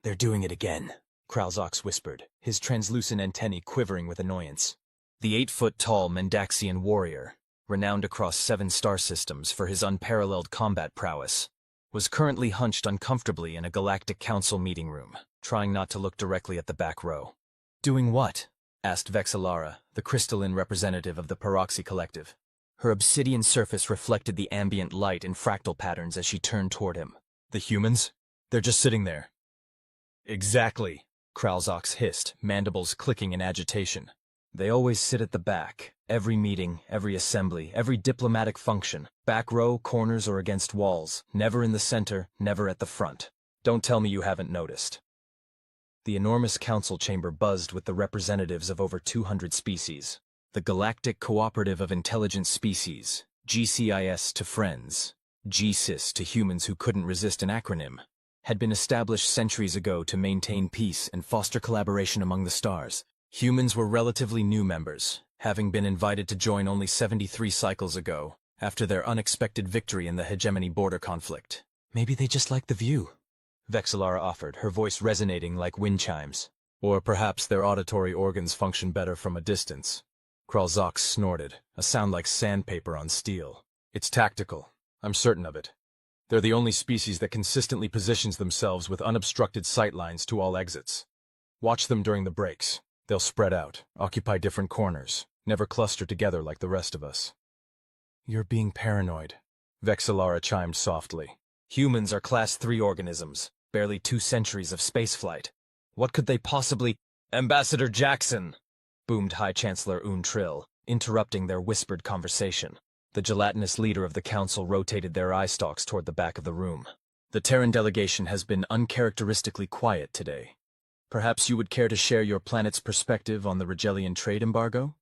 They're doing it again, Kralzox whispered, his translucent antennae quivering with annoyance. The 8-foot-tall Mendaxian warrior, renowned across 7 star systems for his unparalleled combat prowess, was currently hunched uncomfortably in a Galactic Council meeting room, trying not to look directly at the back row. Doing what? Asked Vkr'lak, the crystalline representative of the Paroxy Collective. Her obsidian surface reflected the ambient light in fractal patterns as she turned toward him. The humans? They're just sitting there. Exactly, Kralzox hissed, mandibles clicking in agitation. They always sit at the back, every meeting, every assembly, every diplomatic function, back row, corners, or against walls, never in the center, never at the front. Don't tell me you haven't noticed. The enormous council chamber buzzed with the representatives of over 200 species. The Galactic Cooperative of Intelligent Species, GCIS to friends, GSIS to humans who couldn't resist an acronym, had been established centuries ago to maintain peace and foster collaboration among the stars. Humans were relatively new members, having been invited to join only 73 cycles ago, after their unexpected victory in the hegemony border conflict. Maybe they just like the view, Vkr'lak offered, her voice resonating like wind chimes. Or perhaps their auditory organs function better from a distance. Kralzox snorted, a sound like sandpaper on steel. It's tactical, I'm certain of it. They're the only species that consistently positions themselves with unobstructed sight lines to all exits. Watch them during the breaks. They'll spread out, occupy different corners, never cluster together like the rest of us. You're being paranoid, Vkr'lak chimed softly. Humans are Class 3 organisms, barely 2 centuries of spaceflight. What could they possibly— Ambassador Jackson! Boomed High Chancellor Trill, interrupting their whispered conversation. The gelatinous leader of the council rotated their eye stalks toward the back of the room. The Terran delegation has been uncharacteristically quiet today. Perhaps you would care to share your planet's perspective on the Rigelian trade embargo?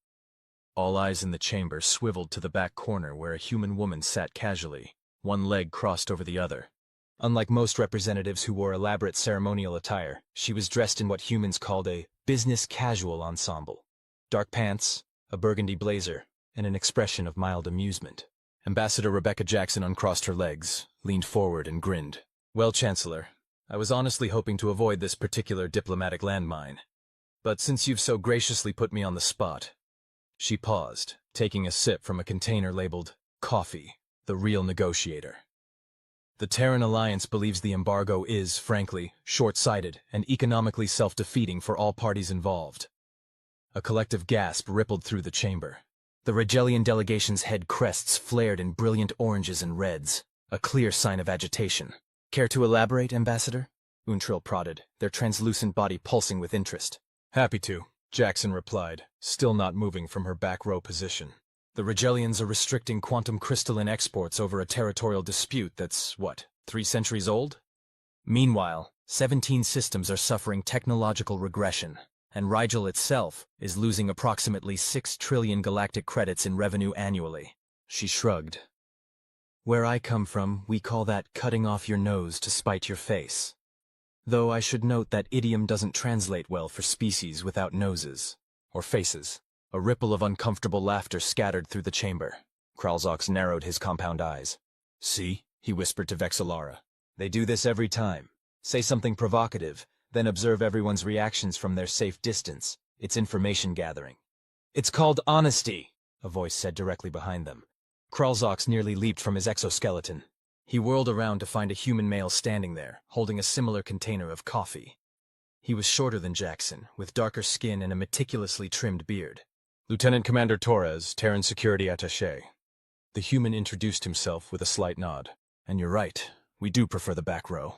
All eyes in the chamber swiveled to the back corner where a human woman sat casually, one leg crossed over the other. Unlike most representatives who wore elaborate ceremonial attire, she was dressed in what humans called a business casual ensemble. Dark pants, a burgundy blazer, and an expression of mild amusement. Ambassador Rebecca Jackson uncrossed her legs, leaned forward and grinned. Well, Chancellor, I was honestly hoping to avoid this particular diplomatic landmine. But since you've so graciously put me on the spot— She paused, taking a sip from a container labeled, Coffee, the Real Negotiator. The Terran Alliance believes the embargo is, frankly, short-sighted and economically self-defeating for all parties involved. A collective gasp rippled through the chamber. The Rigelian delegation's head crests flared in brilliant oranges and reds, a clear sign of agitation. Care to elaborate, Ambassador? Trill prodded, their translucent body pulsing with interest. Happy to, Jackson replied, still not moving from her back row position. The Rigelians are restricting quantum crystalline exports over a territorial dispute that's, 3 centuries old? Meanwhile, 17 systems are suffering technological regression, and Rigel itself is losing approximately 6 trillion galactic credits in revenue annually. She shrugged. Where I come from, we call that cutting off your nose to spite your face. Though I should note that idiom doesn't translate well for species without noses, or faces. A ripple of uncomfortable laughter scattered through the chamber. Kralzox narrowed his compound eyes. See, he whispered to Vkr'lak. They do this every time. Say something provocative, then observe everyone's reactions from their safe distance. It's information gathering. It's called honesty, a voice said directly behind them. Kralzox nearly leaped from his exoskeleton. He whirled around to find a human male standing there, holding a similar container of coffee. He was shorter than Jackson, with darker skin and a meticulously trimmed beard. Lieutenant Commander Torres, Terran Security Attaché. The human introduced himself with a slight nod. And you're right, we do prefer the back row.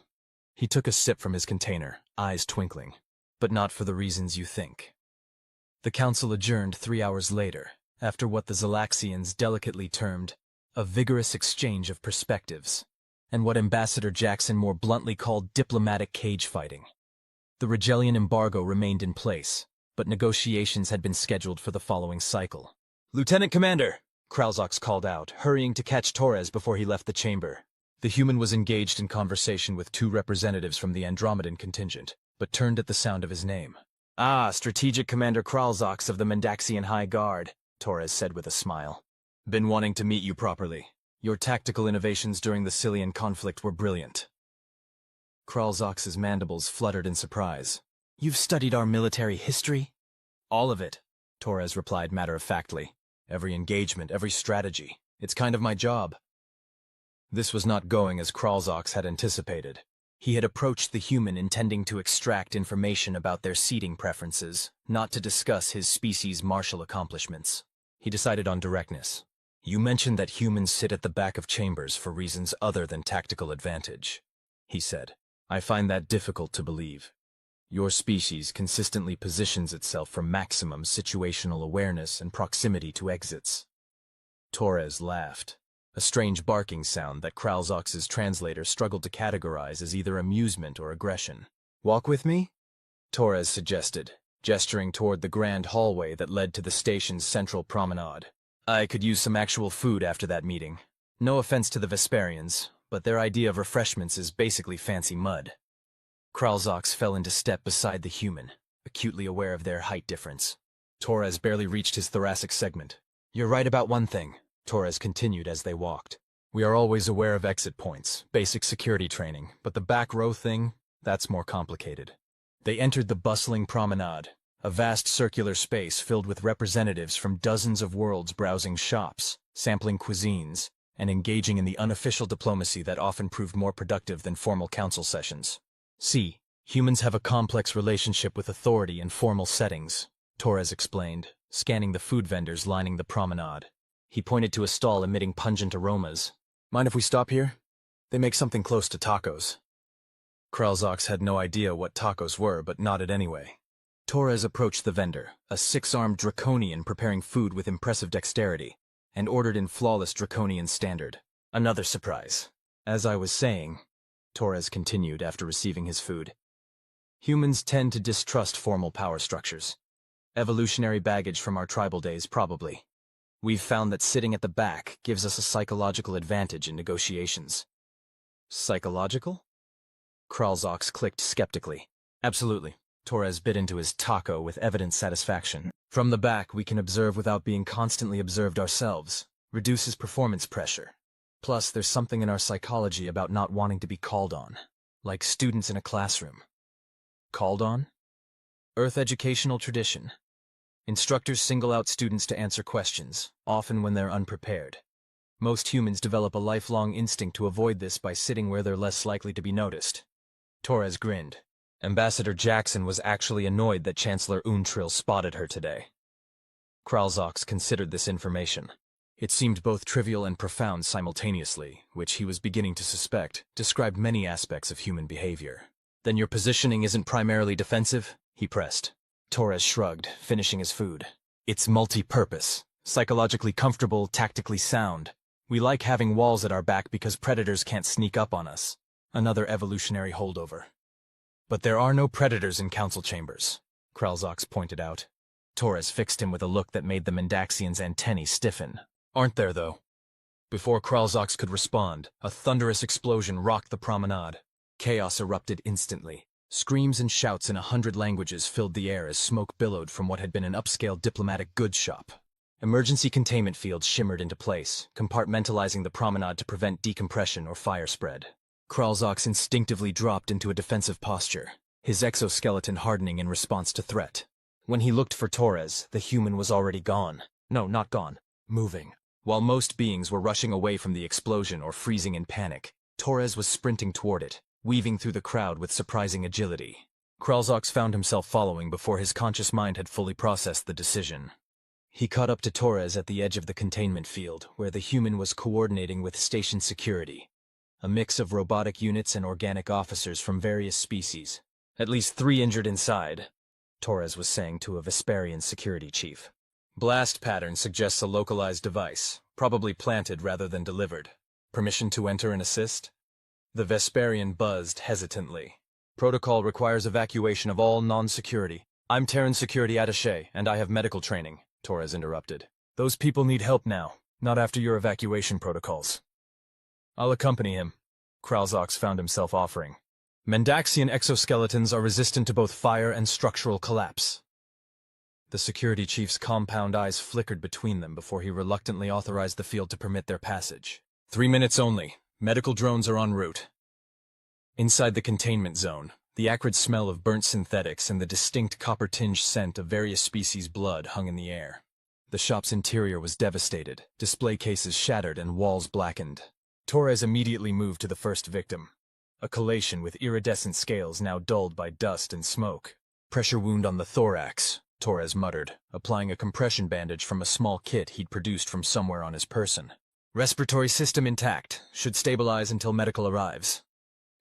He took a sip from his container, eyes twinkling. But not for the reasons you think. The council adjourned 3 hours later, after what the Zalaxians delicately termed a vigorous exchange of perspectives, and what Ambassador Jackson more bluntly called diplomatic cage fighting. The Rigelian embargo remained in place, but negotiations had been scheduled for the following cycle. Lieutenant Commander, Kralzox called out, hurrying to catch Torres before he left the chamber. The human was engaged in conversation with 2 representatives from the Andromedan contingent, but turned at the sound of his name. Ah, Strategic Commander Kralzox of the Mendaxian High Guard, Torres said with a smile. Been wanting to meet you properly. Your tactical innovations during the Cillian conflict were brilliant. Kralzox's mandibles fluttered in surprise. You've studied our military history? All of it, Torres replied matter-of-factly. Every engagement, every strategy. It's kind of my job. This was not going as Kralzox had anticipated. He had approached the human intending to extract information about their seating preferences, not to discuss his species' martial accomplishments. He decided on directness. You mentioned that humans sit at the back of chambers for reasons other than tactical advantage, he said. I find that difficult to believe. Your species consistently positions itself for maximum situational awareness and proximity to exits. Torres laughed, a strange barking sound that Kralzox's translator struggled to categorize as either amusement or aggression. Walk with me? Torres suggested, gesturing toward the grand hallway that led to the station's central promenade. I could use some actual food after that meeting. No offense to the Vesperians, but their idea of refreshments is basically fancy mud. Kralzox fell into step beside the human, acutely aware of their height difference. Torres barely reached his thoracic segment. You're right about one thing, Torres continued as they walked. We are always aware of exit points, basic security training, but the back row thing, that's more complicated. They entered the bustling promenade, a vast circular space filled with representatives from dozens of worlds browsing shops, sampling cuisines, and engaging in the unofficial diplomacy that often proved more productive than formal council sessions. See, humans have a complex relationship with authority in formal settings, Torres explained, scanning the food vendors lining the promenade. He pointed to a stall emitting pungent aromas. Mind if we stop here? They make something close to tacos. Kralzox had no idea what tacos were, but nodded anyway. Torres approached the vendor, a six-armed draconian preparing food with impressive dexterity, and ordered in flawless draconian standard. Another surprise. As I was saying, Torres continued after receiving his food, humans tend to distrust formal power structures. Evolutionary baggage from our tribal days, probably. We've found that sitting at the back gives us a psychological advantage in negotiations. Psychological? Kralzox clicked skeptically. Absolutely. Torres bit into his taco with evident satisfaction. From the back, we can observe without being constantly observed ourselves. Reduces performance pressure. Plus, there's something in our psychology about not wanting to be called on. Like students in a classroom. Called on? Earth educational tradition. Instructors single out students to answer questions, often when they're unprepared. Most humans develop a lifelong instinct to avoid this by sitting where they're less likely to be noticed. Torres grinned. Ambassador Jackson was actually annoyed that Chancellor Untrill spotted her today. Kralzox considered this information. It seemed both trivial and profound simultaneously, which he was beginning to suspect described many aspects of human behavior. Then your positioning isn't primarily defensive? He pressed. Torres shrugged, finishing his food. It's multi-purpose, psychologically comfortable, tactically sound. We like having walls at our back because predators can't sneak up on us. Another evolutionary holdover. But there are no predators in council chambers, Kralzox pointed out. Torres fixed him with a look that made the Mendaxian's antennae stiffen. Aren't there, though? Before Kralzox could respond, a thunderous explosion rocked the promenade. Chaos erupted instantly. Screams and shouts in 100 languages filled the air as smoke billowed from what had been an upscale diplomatic goods shop. Emergency containment fields shimmered into place, compartmentalizing the promenade to prevent decompression or fire spread. Kralzox instinctively dropped into a defensive posture, his exoskeleton hardening in response to threat. When he looked for Torres, the human was already gone. No, not gone. Moving. While most beings were rushing away from the explosion or freezing in panic, Torres was sprinting toward it, weaving through the crowd with surprising agility. Kralzox found himself following before his conscious mind had fully processed the decision. He caught up to Torres at the edge of the containment field, where the human was coordinating with station security. A mix of robotic units and organic officers from various species. At least 3 injured inside, Torres was saying to a Vesperian security chief. Blast pattern suggests a localized device, probably planted rather than delivered. Permission to enter and assist? The Vesperian buzzed hesitantly. Protocol requires evacuation of all non-security. I'm Terran security attaché, and I have medical training, Torres interrupted. Those people need help now, not after your evacuation protocols. I'll accompany him, Kralzox found himself offering. Mendaxian exoskeletons are resistant to both fire and structural collapse. The security chief's compound eyes flickered between them before he reluctantly authorized the field to permit their passage. 3 minutes only. Medical drones are en route. Inside the containment zone, the acrid smell of burnt synthetics and the distinct copper-tinged scent of various species' blood hung in the air. The shop's interior was devastated, display cases shattered and walls blackened. Torres immediately moved to the first victim, a collation with iridescent scales now dulled by dust and smoke. Pressure wound on the thorax, Torres muttered, applying a compression bandage from a small kit he'd produced from somewhere on his person. Respiratory system intact, should stabilize until medical arrives.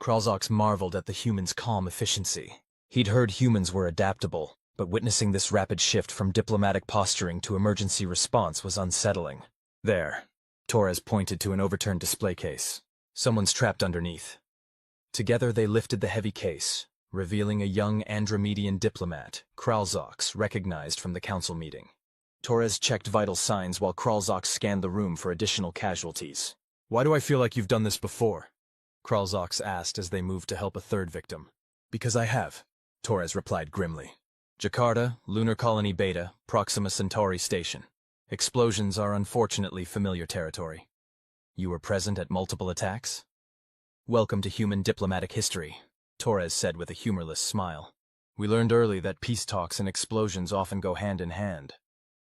Kralzox marveled at the human's calm efficiency. He'd heard humans were adaptable, but witnessing this rapid shift from diplomatic posturing to emergency response was unsettling. There, Torres pointed to an overturned display case. Someone's trapped underneath. Together they lifted the heavy case, revealing a young Andromedian diplomat, Kralzox, recognized from the council meeting. Torres checked vital signs while Kralzox scanned the room for additional casualties. "Why do I feel like you've done this before?" Kralzox asked as they moved to help a third victim. "Because I have," Torres replied grimly. "Jakarta, Lunar Colony Beta, Proxima Centauri Station. Explosions are unfortunately familiar territory. You were present at multiple attacks?" "Welcome to human diplomatic history," Torres said with a humorless smile. "We learned early that peace talks and explosions often go hand in hand."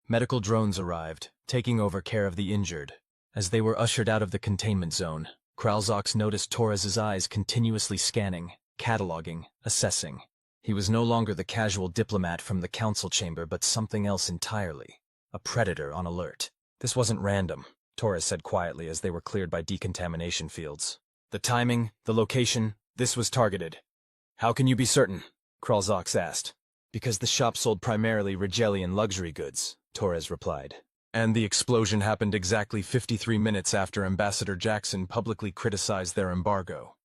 Medical drones arrived, taking over care of the injured. As they were ushered out of the containment zone, Kralzox noticed Torres's eyes continuously scanning, cataloging, assessing. He was no longer the casual diplomat from the council chamber, but something else entirely. A predator on alert. "This wasn't random," Torres said quietly as they were cleared by decontamination fields. "The timing, the location, this was targeted." "How can you be certain?" Kralzox asked. "Because the shop sold primarily Rigelian luxury goods," Torres replied. "And the explosion happened exactly 53 minutes after Ambassador Jackson publicly criticized their embargo."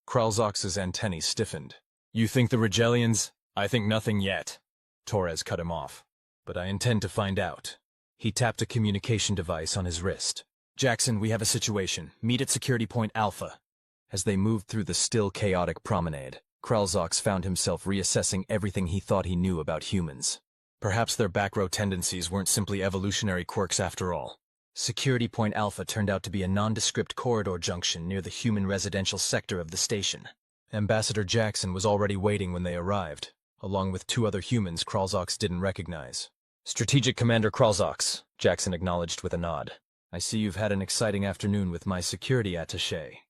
Kralzox's antennae stiffened. "You think the Rigelians? I think nothing yet." Torres cut him off. "But I intend to find out." He tapped a communication device on his wrist. "Jackson, we have a situation. Meet at security point Alpha." As they moved through the still chaotic promenade, Kralzox found himself reassessing everything he thought he knew about humans. Perhaps their back row tendencies weren't simply evolutionary quirks after all. Security Point Alpha turned out to be a nondescript corridor junction near the human residential sector of the station. Ambassador Jackson was already waiting when they arrived, along with 2 other humans Kralzox didn't recognize. "Strategic Commander Kralzox," Jackson acknowledged with a nod. "I see you've had an exciting afternoon with my security attaché."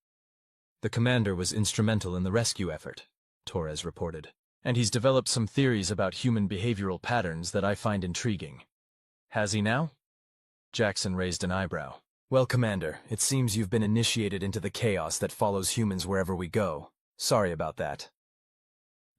"The commander was instrumental in the rescue effort," Torres reported. "And he's developed some theories about human behavioral patterns that I find intriguing." "Has he now?" Jackson raised an eyebrow. "Well, Commander, it seems you've been initiated into the chaos that follows humans wherever we go. Sorry about that."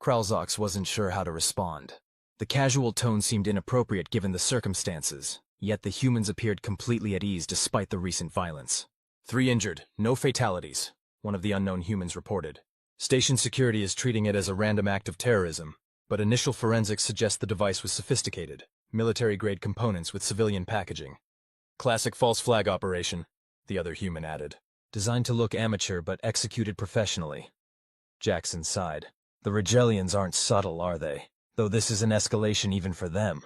Kralzox wasn't sure how to respond. The casual tone seemed inappropriate given the circumstances, yet the humans appeared completely at ease despite the recent violence. 3 injured, no fatalities, one of the unknown humans reported. "Station security is treating it as a random act of terrorism, but initial forensics suggest the device was sophisticated, military-grade components with civilian packaging. Classic false flag operation," the other human added. "Designed to look amateur but executed professionally." Jackson sighed. "The Rigelians aren't subtle, are they? Though this is an escalation even for them."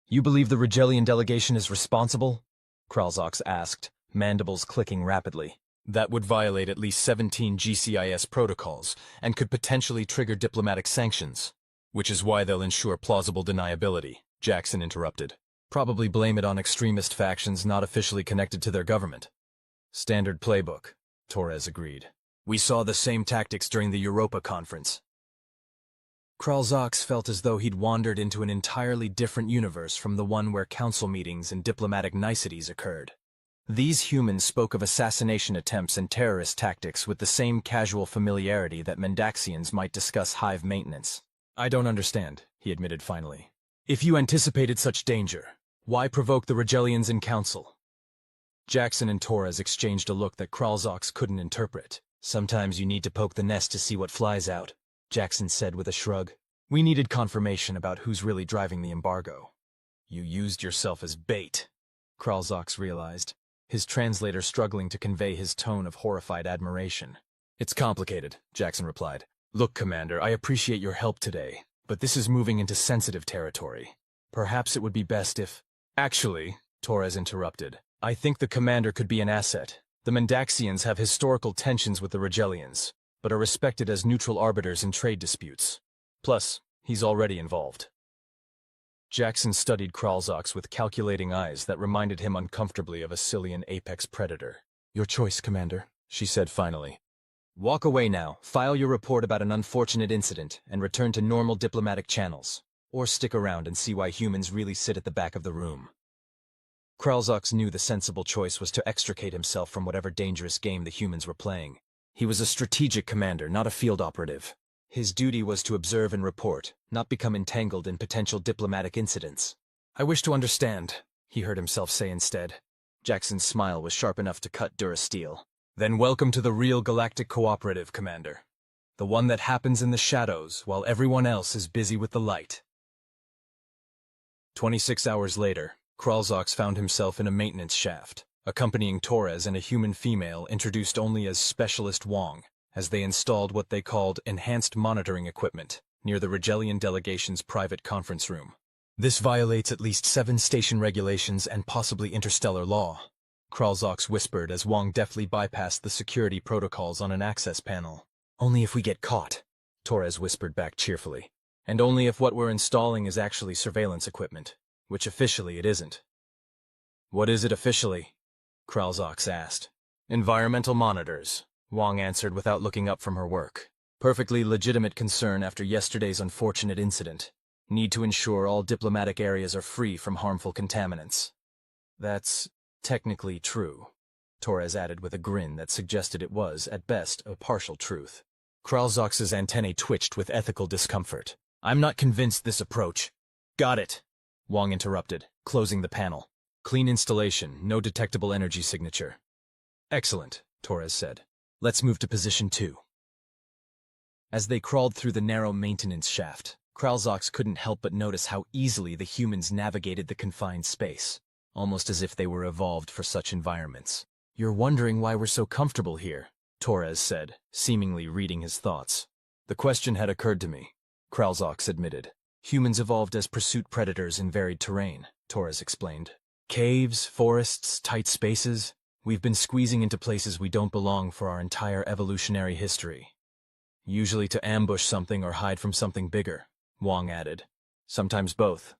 "You believe the Rigelian delegation is responsible?" Kralzox asked, mandibles clicking rapidly. "That would violate at least 17 GCIS protocols, and could potentially trigger diplomatic sanctions." "Which is why they'll ensure plausible deniability," Jackson interrupted. "Probably blame it on extremist factions not officially connected to their government." "Standard playbook," Torres agreed. "We saw the same tactics during the Europa conference." Kralzox felt as though he'd wandered into an entirely different universe from the one where council meetings and diplomatic niceties occurred. These humans spoke of assassination attempts and terrorist tactics with the same casual familiarity that Mendaxians might discuss hive maintenance. "I don't understand," he admitted finally. "If you anticipated such danger, why provoke the Rigelians in council?" Jackson and Torres exchanged a look that Kralzox couldn't interpret. "Sometimes you need to poke the nest to see what flies out," Jackson said with a shrug. "We needed confirmation about who's really driving the embargo." "You used yourself as bait," Kralzox realized, his translator struggling to convey his tone of horrified admiration. "It's complicated," Jackson replied. "Look, Commander, I appreciate your help today, but this is moving into sensitive territory. Perhaps it would be best if—" "Actually," Torres interrupted, "I think the Commander could be an asset. The Mendaxians have historical tensions with the Rigelians. but are respected as neutral arbiters in trade disputes. Plus, he's already involved. Jackson studied Kralzox with calculating eyes that reminded him uncomfortably of a Cillian apex predator. "Your choice, Commander," she said finally. "Walk away now, file your report about an unfortunate incident, and return to normal diplomatic channels. Or stick around and see why humans really sit at the back of the room." Kralzox knew the sensible choice was to extricate himself from whatever dangerous game the humans were playing. He was a strategic commander, not a field operative. His duty was to observe and report, not become entangled in potential diplomatic incidents. "I wish to understand," he heard himself say instead. Jackson's smile was sharp enough to cut Durasteel. "Then welcome to the real Galactic Cooperative, Commander. The one that happens in the shadows while everyone else is busy with the light." 26 hours later, Kralzox found himself in a maintenance shaft, accompanying Torres and a human female introduced only as Specialist Wong, as they installed what they called enhanced monitoring equipment near the Regelian delegation's private conference room. "This violates at least 7 station regulations and possibly interstellar law," Kralzox whispered as Wong deftly bypassed the security protocols on an access panel. "Only if we get caught," Torres whispered back cheerfully. "And only if what we're installing is actually surveillance equipment, which officially it isn't." "What is it officially?" Kralzox asked. "Environmental monitors," Wong answered without looking up from her work. "Perfectly legitimate concern after yesterday's unfortunate incident. Need to ensure all diplomatic areas are free from harmful contaminants." "That's technically true," Torres added with a grin that suggested it was, at best, a partial truth. Kralzox's antennae twitched with ethical discomfort. "I'm not convinced this approach—" "Got it," Wong interrupted, closing the panel. "Clean installation, no detectable energy signature." "Excellent," Torres said. "Let's move to position 2. As they crawled through the narrow maintenance shaft, Kralzox couldn't help but notice how easily the humans navigated the confined space, almost as if they were evolved for such environments. "You're wondering why we're so comfortable here," Torres said, seemingly reading his thoughts. "The question had occurred to me," Kralzox admitted. "Humans evolved as pursuit predators in varied terrain," Torres explained. "Caves, forests, tight spaces. We've been squeezing into places we don't belong for our entire evolutionary history. Usually to ambush something or hide from something bigger," Wong added. "Sometimes both."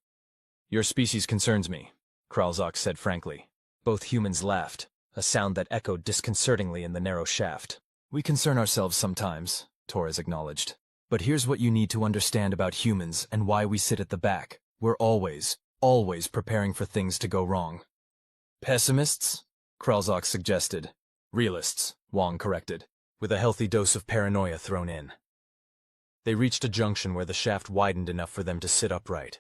"Your species concerns me," Kralzox said frankly. Both humans laughed, a sound that echoed disconcertingly in the narrow shaft. "We concern ourselves sometimes," Torres acknowledged. "But here's what you need to understand about humans and why we sit at the back. We're always preparing for things to go wrong." "Pessimists?" Kralzox suggested. "Realists," Wong corrected, with a healthy dose of paranoia thrown in. They reached a junction where the shaft widened enough for them to sit upright.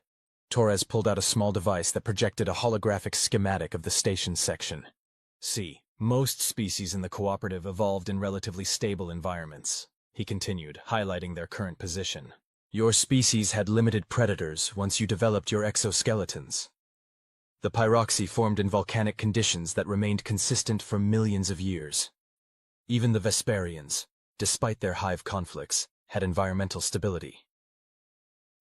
Torres pulled out a small device that projected a holographic schematic of the station section. "See, most species in the cooperative evolved in relatively stable environments," he continued, highlighting their current position. "Your species had limited predators once you developed your exoskeletons. The pyroxy formed in volcanic conditions that remained consistent for millions of years. Even the Vesperians, despite their hive conflicts, had environmental stability.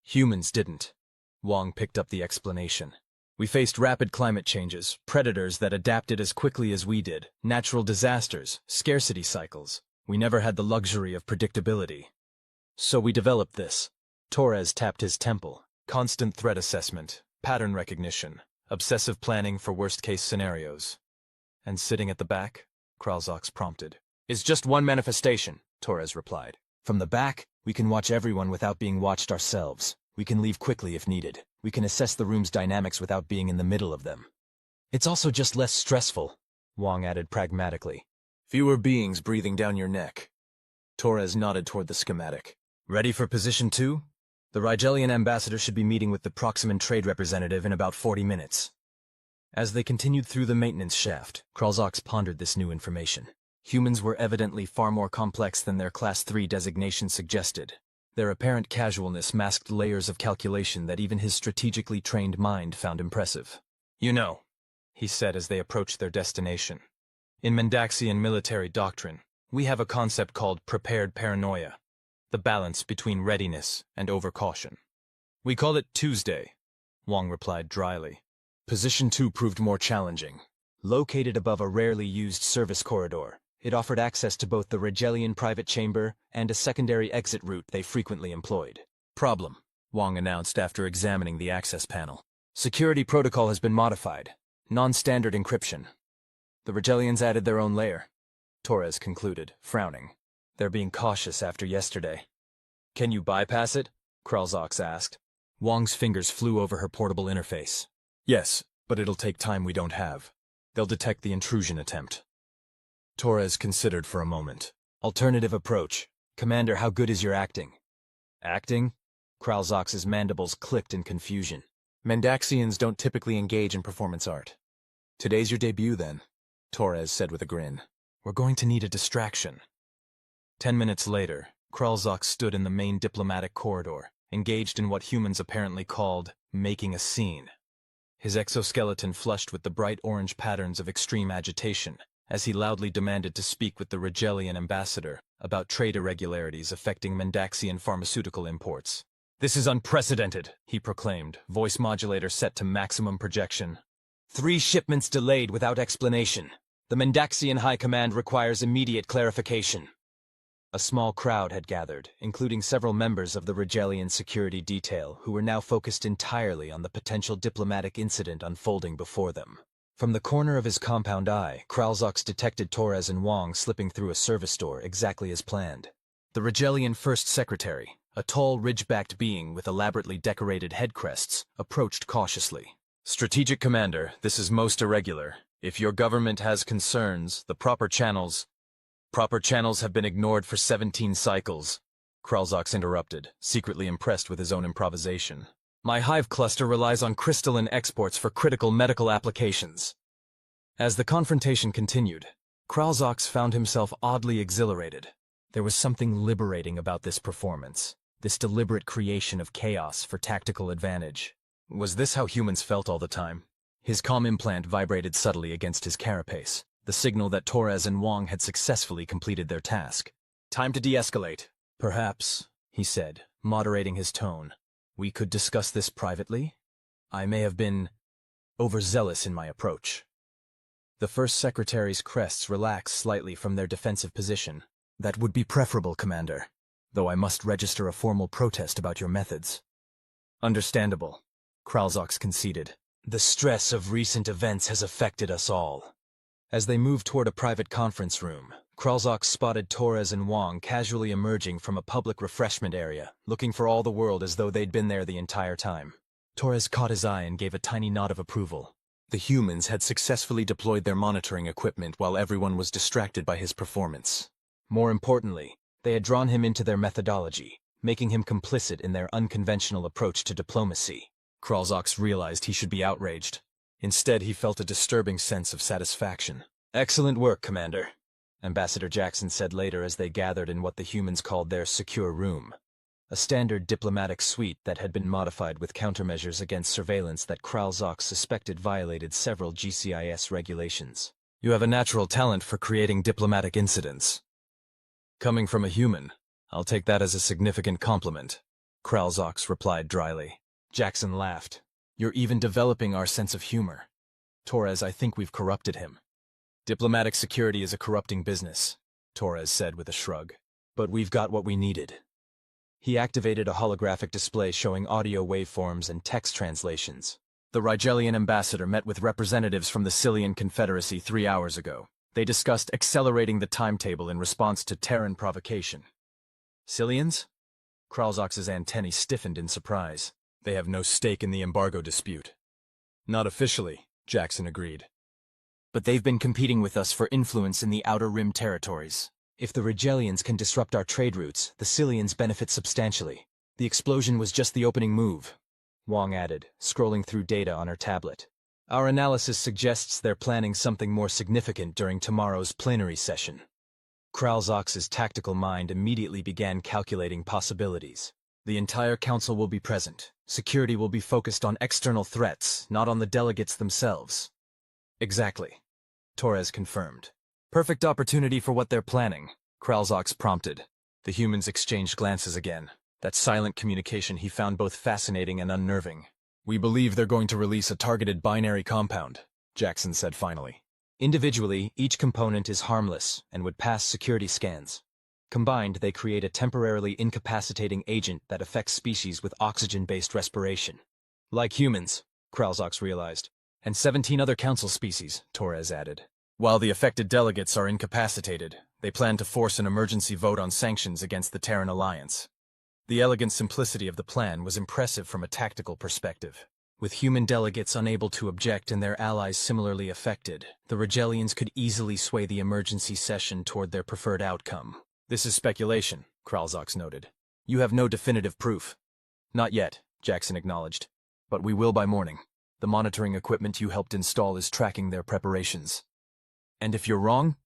Humans didn't." Wong picked up the explanation. "We faced rapid climate changes, predators that adapted as quickly as we did, natural disasters, scarcity cycles. We never had the luxury of predictability. So we developed this." Torres tapped his temple. "Constant threat assessment, pattern recognition, obsessive planning for worst-case scenarios." "And sitting at the back?" Kralzox prompted. "Is just one manifestation," Torres replied. "From the back, we can watch everyone without being watched ourselves. We can leave quickly if needed. We can assess the room's dynamics without being in the middle of them. It's also just less stressful," Wong added pragmatically. "Fewer beings breathing down your neck." Torres nodded toward the schematic. "Ready for position 2? The Rigelian ambassador should be meeting with the Proximan trade representative in about 40 minutes. As they continued through the maintenance shaft, Kralzox pondered this new information. Humans were evidently far more complex than their Class 3 designation suggested. Their apparent casualness masked layers of calculation that even his strategically trained mind found impressive. "You know," he said as they approached their destination, "in Mendaxian military doctrine, we have a concept called prepared paranoia, the balance between readiness and overcaution. We call it Tuesday," Wong replied dryly. Position 2 proved more challenging. Located above a rarely used service corridor, It offered access to both the Rigelian private chamber and a secondary exit route they frequently employed. Problem, Wong announced after examining the access panel. Security protocol has been modified. Non-standard encryption. The Rigelians added their own layer, Torres concluded, frowning. They're being cautious after yesterday. Can you bypass it? Kralzox asked. Wong's fingers flew over her portable interface. Yes, but it'll take time we don't have. They'll detect the intrusion attempt. Torres considered for a moment. Alternative approach. Commander, how good is your acting? Acting? Kralzox's mandibles clicked in confusion. Mendaxians don't typically engage in performance art. Today's your debut, then, Torres said with a grin. We're going to need a distraction. 10 minutes later, Kralzox stood in the main diplomatic corridor, engaged in what humans apparently called making a scene. His exoskeleton flushed with the bright orange patterns of extreme agitation, as he loudly demanded to speak with the Rigelian ambassador about trade irregularities affecting Mendaxian pharmaceutical imports. This is unprecedented, he proclaimed, voice modulator set to maximum projection. 3 shipments delayed without explanation. The Mendaxian High Command requires immediate clarification. A small crowd had gathered, including several members of the Rigelian security detail who were now focused entirely on the potential diplomatic incident unfolding before them. From the corner of his compound eye, Kralzox detected Torres and Wong slipping through a service door exactly as planned. The Rigelian First Secretary, a tall, ridge-backed being with elaborately decorated head crests, approached cautiously. Strategic Commander, this is most irregular. If your government has concerns, the proper channels have been ignored for 17 cycles. Kralzox interrupted, secretly impressed with his own improvisation. My hive cluster relies on crystalline exports for critical medical applications. As the confrontation continued, Kralzox found himself oddly exhilarated. There was something liberating about this performance, this deliberate creation of chaos for tactical advantage. Was this how humans felt all the time? His comm implant vibrated subtly against his carapace, the signal that Torres and Wong had successfully completed their task. Time to de-escalate. Perhaps, he said, moderating his tone. We could discuss this privately? I may have been overzealous in my approach. The First Secretary's crests relaxed slightly from their defensive position. That would be preferable, Commander, though I must register a formal protest about your methods. Understandable, Kralzox conceded. The stress of recent events has affected us all. As they moved toward a private conference room, Kralzox spotted Torres and Wong casually emerging from a public refreshment area, looking for all the world as though they'd been there the entire time. Torres caught his eye and gave a tiny nod of approval. The humans had successfully deployed their monitoring equipment while everyone was distracted by his performance. More importantly, they had drawn him into their methodology, making him complicit in their unconventional approach to diplomacy. Kralzox realized he should be outraged. Instead, he felt a disturbing sense of satisfaction. Excellent work, Commander, Ambassador Jackson said later as they gathered in what the humans called their secure room, a standard diplomatic suite that had been modified with countermeasures against surveillance that Kralzox suspected violated several GCIS regulations. You have a natural talent for creating diplomatic incidents. Coming from a human, I'll take that as a significant compliment, Kralzox replied dryly. Jackson laughed. You're even developing our sense of humor. Torres, I think we've corrupted him. Diplomatic security is a corrupting business, Torres said with a shrug. But we've got what we needed. He activated a holographic display showing audio waveforms and text translations. The Rigelian ambassador met with representatives from the Galactic Confederacy 3 hours ago. They discussed accelerating the timetable in response to Terran provocation. Silians? Kralzox's antennae stiffened in surprise. They have no stake in the embargo dispute. Not officially, Jackson agreed. But they've been competing with us for influence in the Outer Rim territories. If the Rigelians can disrupt our trade routes, the Silians benefit substantially. The explosion was just the opening move, Wong added, scrolling through data on her tablet. Our analysis suggests they're planning something more significant during tomorrow's plenary session. Kralzox's tactical mind immediately began calculating possibilities. The entire council will be present. Security will be focused on external threats, not on the delegates themselves. Exactly, Torres confirmed. Perfect opportunity for what they're planning, Kralzox prompted. The humans exchanged glances again. That silent communication he found both fascinating and unnerving. We believe they're going to release a targeted binary compound, Jackson said finally. Individually, each component is harmless and would pass security scans. Combined, they create a temporarily incapacitating agent that affects species with oxygen-based respiration. Like humans, Kralzox realized, and 17 other council species, Torres added. While the affected delegates are incapacitated, they plan to force an emergency vote on sanctions against the Terran Alliance. The elegant simplicity of the plan was impressive from a tactical perspective. With human delegates unable to object and their allies similarly affected, the Vkr'lians could easily sway the emergency session toward their preferred outcome. This is speculation, Kralzox noted. You have no definitive proof. Not yet, Jackson acknowledged. But we will by morning. The monitoring equipment you helped install is tracking their preparations. And if you're wrong?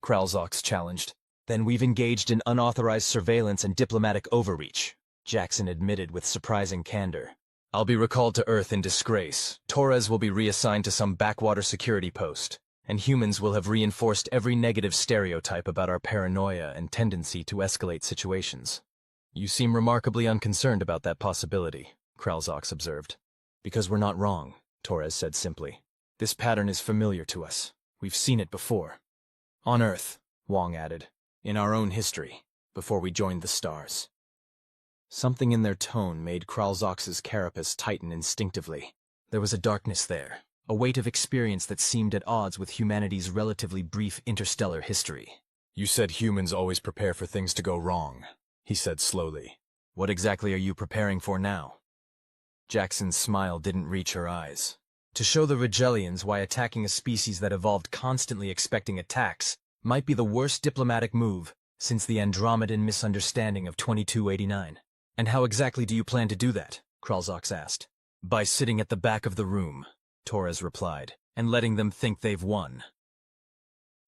Kralzox challenged. Then we've engaged in unauthorized surveillance and diplomatic overreach, Jackson admitted with surprising candor. I'll be recalled to Earth in disgrace. Torres will be reassigned to some backwater security post, and humans will have reinforced every negative stereotype about our paranoia and tendency to escalate situations. You seem remarkably unconcerned about that possibility, Kralzox observed. Because we're not wrong, Torres said simply. This pattern is familiar to us. We've seen it before. On Earth, Wong added. In our own history, before we joined the stars. Something in their tone made Kralzox's carapace tighten instinctively. There was a darkness there, a weight of experience that seemed at odds with humanity's relatively brief interstellar history. You said humans always prepare for things to go wrong, he said slowly. What exactly are you preparing for now? Jackson's smile didn't reach her eyes. To show the Vkr'lians why attacking a species that evolved constantly expecting attacks might be the worst diplomatic move since the Andromedan misunderstanding of 2289. And how exactly do you plan to do that? Kralzox asked. By sitting at the back of the room, Torres replied, and letting them think they've won.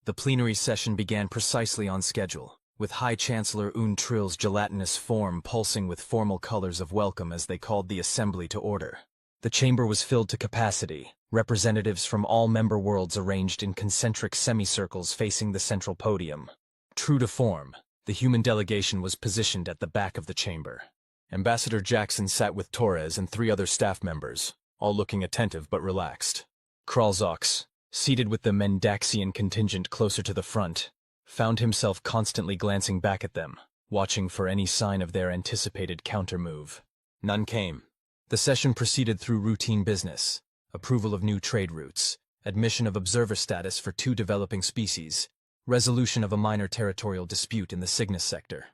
The plenary session began precisely on schedule, with High Chancellor Tril's gelatinous form pulsing with formal colors of welcome as they called the assembly to order. The chamber was filled to capacity, representatives from all member worlds arranged in concentric semicircles facing the central podium. True to form, the human delegation was positioned at the back of the chamber. Ambassador Jackson sat with Torres and 3 other staff members, all looking attentive but relaxed. Kralzox, seated with the Mendaxian contingent closer to the front, found himself constantly glancing back at them, watching for any sign of their anticipated counter-move. None came. The session proceeded through routine business, approval of new trade routes, admission of observer status for 2 developing species, resolution of a minor territorial dispute in the Cygnus sector.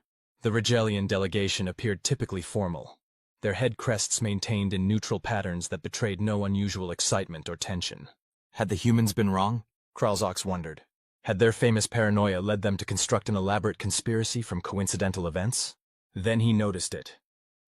The Vkr'lian delegation appeared typically formal, their head crests maintained in neutral patterns that betrayed no unusual excitement or tension. Had the humans been wrong? Kralzox wondered. Had their famous paranoia led them to construct an elaborate conspiracy from coincidental events? Then he noticed it.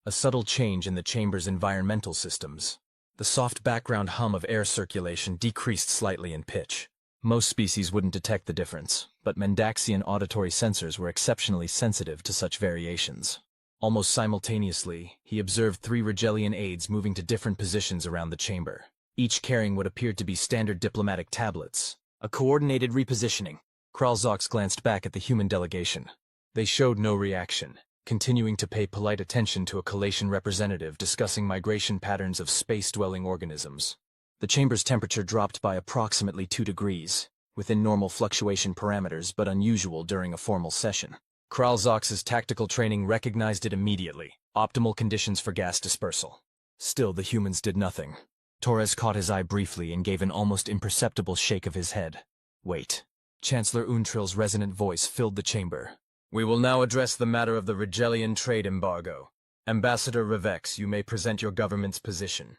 A subtle change in the chamber's environmental systems. The soft background hum of air circulation decreased slightly in pitch. Most species wouldn't detect the difference, but Mendaxian auditory sensors were exceptionally sensitive to such variations. Almost simultaneously, he observed 3 Vkr'lian aides moving to different positions around the chamber, each carrying what appeared to be standard diplomatic tablets. A coordinated repositioning. Kralzox glanced back at the human delegation. They showed no reaction, continuing to pay polite attention to a Calatian representative discussing migration patterns of space-dwelling organisms. The chamber's temperature dropped by approximately 2 degrees, within normal fluctuation parameters but unusual during a formal session. Kralzox's tactical training recognized it immediately. Optimal conditions for gas dispersal. Still, the humans did nothing. Torres caught his eye briefly and gave an almost imperceptible shake of his head. Wait. Chancellor Tril's resonant voice filled the chamber. We will now address the matter of the Vkr'lian trade embargo. Ambassador Revex, you may present your government's position.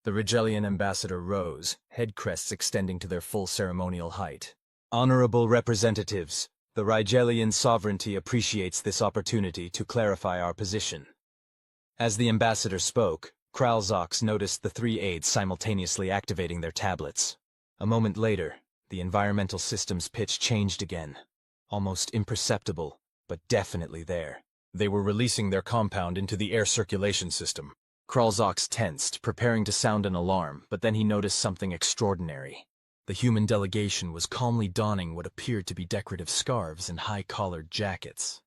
The Vkr'lian ambassador rose, head crests extending to their full ceremonial height. Honorable representatives, the Vkr'lian sovereignty appreciates this opportunity to clarify our position. As the ambassador spoke, Kralzox noticed the 3 aides simultaneously activating their tablets. A moment later, the environmental system's pitch changed again. Almost imperceptible, but definitely there. They were releasing their compound into the air circulation system. Kralzox tensed, preparing to sound an alarm, but then he noticed something extraordinary. The human delegation was calmly donning what appeared to be decorative scarves and high-collared jackets.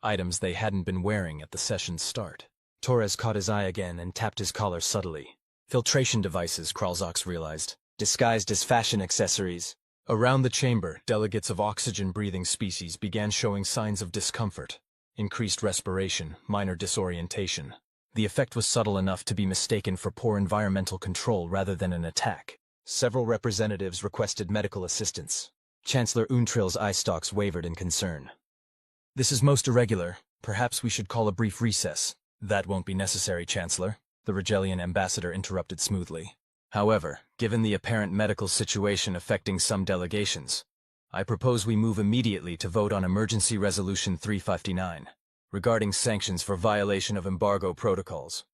Items they hadn't been wearing at the session's start. Torres caught his eye again and tapped his collar subtly. Filtration devices, Kralzox realized, disguised as fashion accessories. Around the chamber, delegates of oxygen-breathing species began showing signs of discomfort. Increased respiration, minor disorientation. The effect was subtle enough to be mistaken for poor environmental control rather than an attack. Several representatives requested medical assistance. Chancellor Untril's eye stalks wavered in concern. "This is most irregular. Perhaps we should call a brief recess." "That won't be necessary, Chancellor," the Vkr'lak ambassador interrupted smoothly. "However, given the apparent medical situation affecting some delegations, I propose we move immediately to vote on Emergency Resolution 359, regarding sanctions for violation of embargo protocols."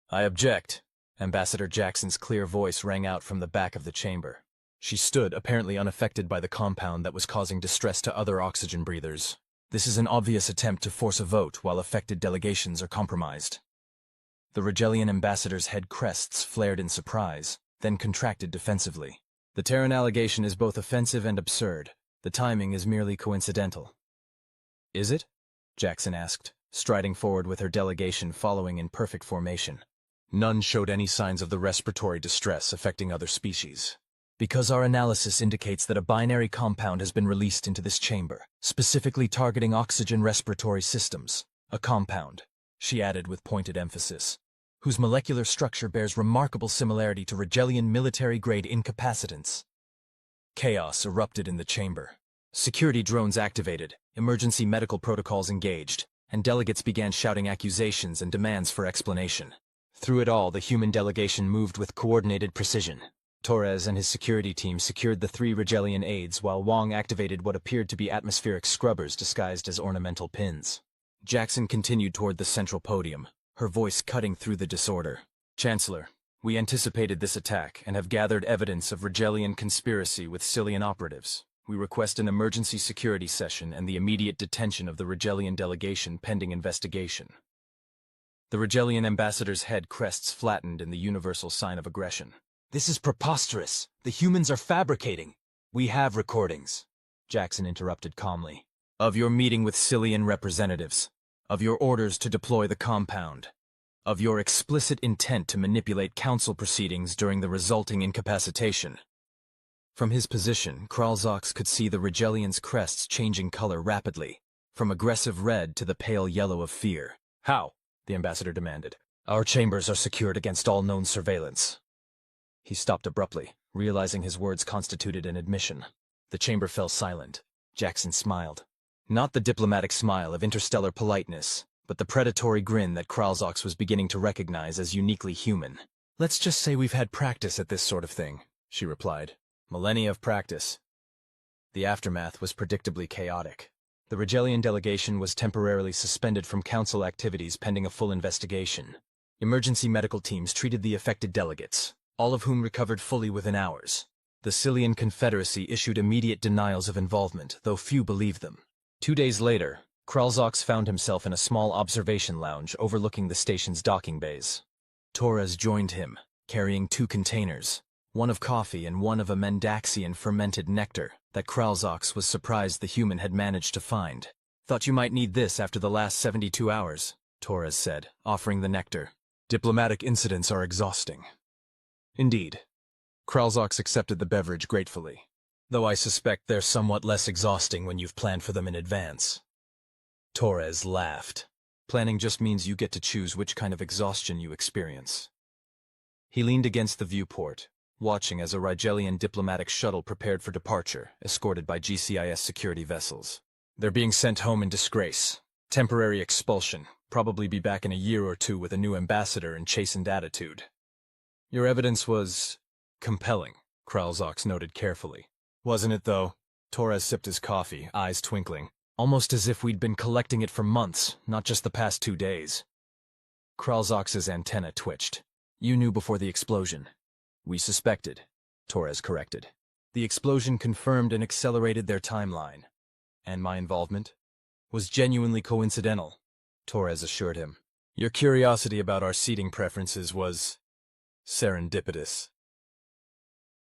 "I object." Ambassador Jackson's clear voice rang out from the back of the chamber. She stood, apparently unaffected by the compound that was causing distress to other oxygen breathers. "This is an obvious attempt to force a vote while affected delegations are compromised." The Vkr'lak ambassador's head crests flared in surprise, then contracted defensively. "The Terran allegation is both offensive and absurd. The timing is merely coincidental." "Is it?" Jackson asked, striding forward with her delegation following in perfect formation. None showed any signs of the respiratory distress affecting other species. "Because our analysis indicates that a binary compound has been released into this chamber, specifically targeting oxygen respiratory systems. A compound," she added with pointed emphasis, "whose molecular structure bears remarkable similarity to Vkr'lak military-grade incapacitants." Chaos erupted in the chamber. Security drones activated, emergency medical protocols engaged, and delegates began shouting accusations and demands for explanation. Through it all, the human delegation moved with coordinated precision. Torres and his security team secured the 3 Vkr'lak aides while Wong activated what appeared to be atmospheric scrubbers disguised as ornamental pins. Jackson continued toward the central podium, her voice cutting through the disorder. "Chancellor, we anticipated this attack and have gathered evidence of Vkr'lak conspiracy with Cillian operatives. We request an emergency security session and the immediate detention of the Vkr'lak delegation pending investigation." The Vkr'lak ambassador's head crests flattened in the universal sign of aggression. "This is preposterous. The humans are fabricating." "We have recordings," Jackson interrupted calmly, "of your meeting with Cillian representatives, of your orders to deploy the compound, of your explicit intent to manipulate council proceedings during the resulting incapacitation." From his position, Vkr'lak could see the Vkr'lak's crests changing color rapidly, from aggressive red to the pale yellow of fear. "How?" the ambassador demanded. "Our chambers are secured against all known surveillance." He stopped abruptly, realizing his words constituted an admission. The chamber fell silent. Jackson smiled. Not the diplomatic smile of interstellar politeness, but the predatory grin that Vkr'lak was beginning to recognize as uniquely human. "Let's just say we've had practice at this sort of thing," she replied. "Millennia of practice." The aftermath was predictably chaotic. The Vkr'lak delegation was temporarily suspended from council activities pending a full investigation. Emergency medical teams treated the affected delegates, all of whom recovered fully within hours. The Galactic Confederacy issued immediate denials of involvement, though few believed them. 2 days later, Vkr'lak found himself in a small observation lounge overlooking the station's docking bays. Torres joined him, carrying 2 containers, one of coffee and one of a Mendaxian fermented nectar that Vkr'lak was surprised the human had managed to find. "Thought you might need this after the last 72 hours, Torres said, offering the nectar. "Diplomatic incidents are exhausting." "Indeed." Vkr'lak accepted the beverage gratefully, "though I suspect they're somewhat less exhausting when you've planned for them in advance." Torres laughed. "Planning just means you get to choose which kind of exhaustion you experience." He leaned against the viewport, watching as a Vkr'lak diplomatic shuttle prepared for departure, escorted by GCIS security vessels. "They're being sent home in disgrace. Temporary expulsion. Probably be back in a year or 2 with a new ambassador and chastened attitude." "Your evidence was compelling," Vkr'lak noted carefully. "Wasn't it, though?" Torres sipped his coffee, eyes twinkling, almost as if we'd been collecting it for months, not just the past 2 days. Vkr'lak's antenna twitched. "You knew before the explosion." "We suspected," Torres corrected. "The explosion confirmed and accelerated their timeline. And my involvement was genuinely coincidental," Torres assured him. "Your curiosity about our seating preferences was serendipitous."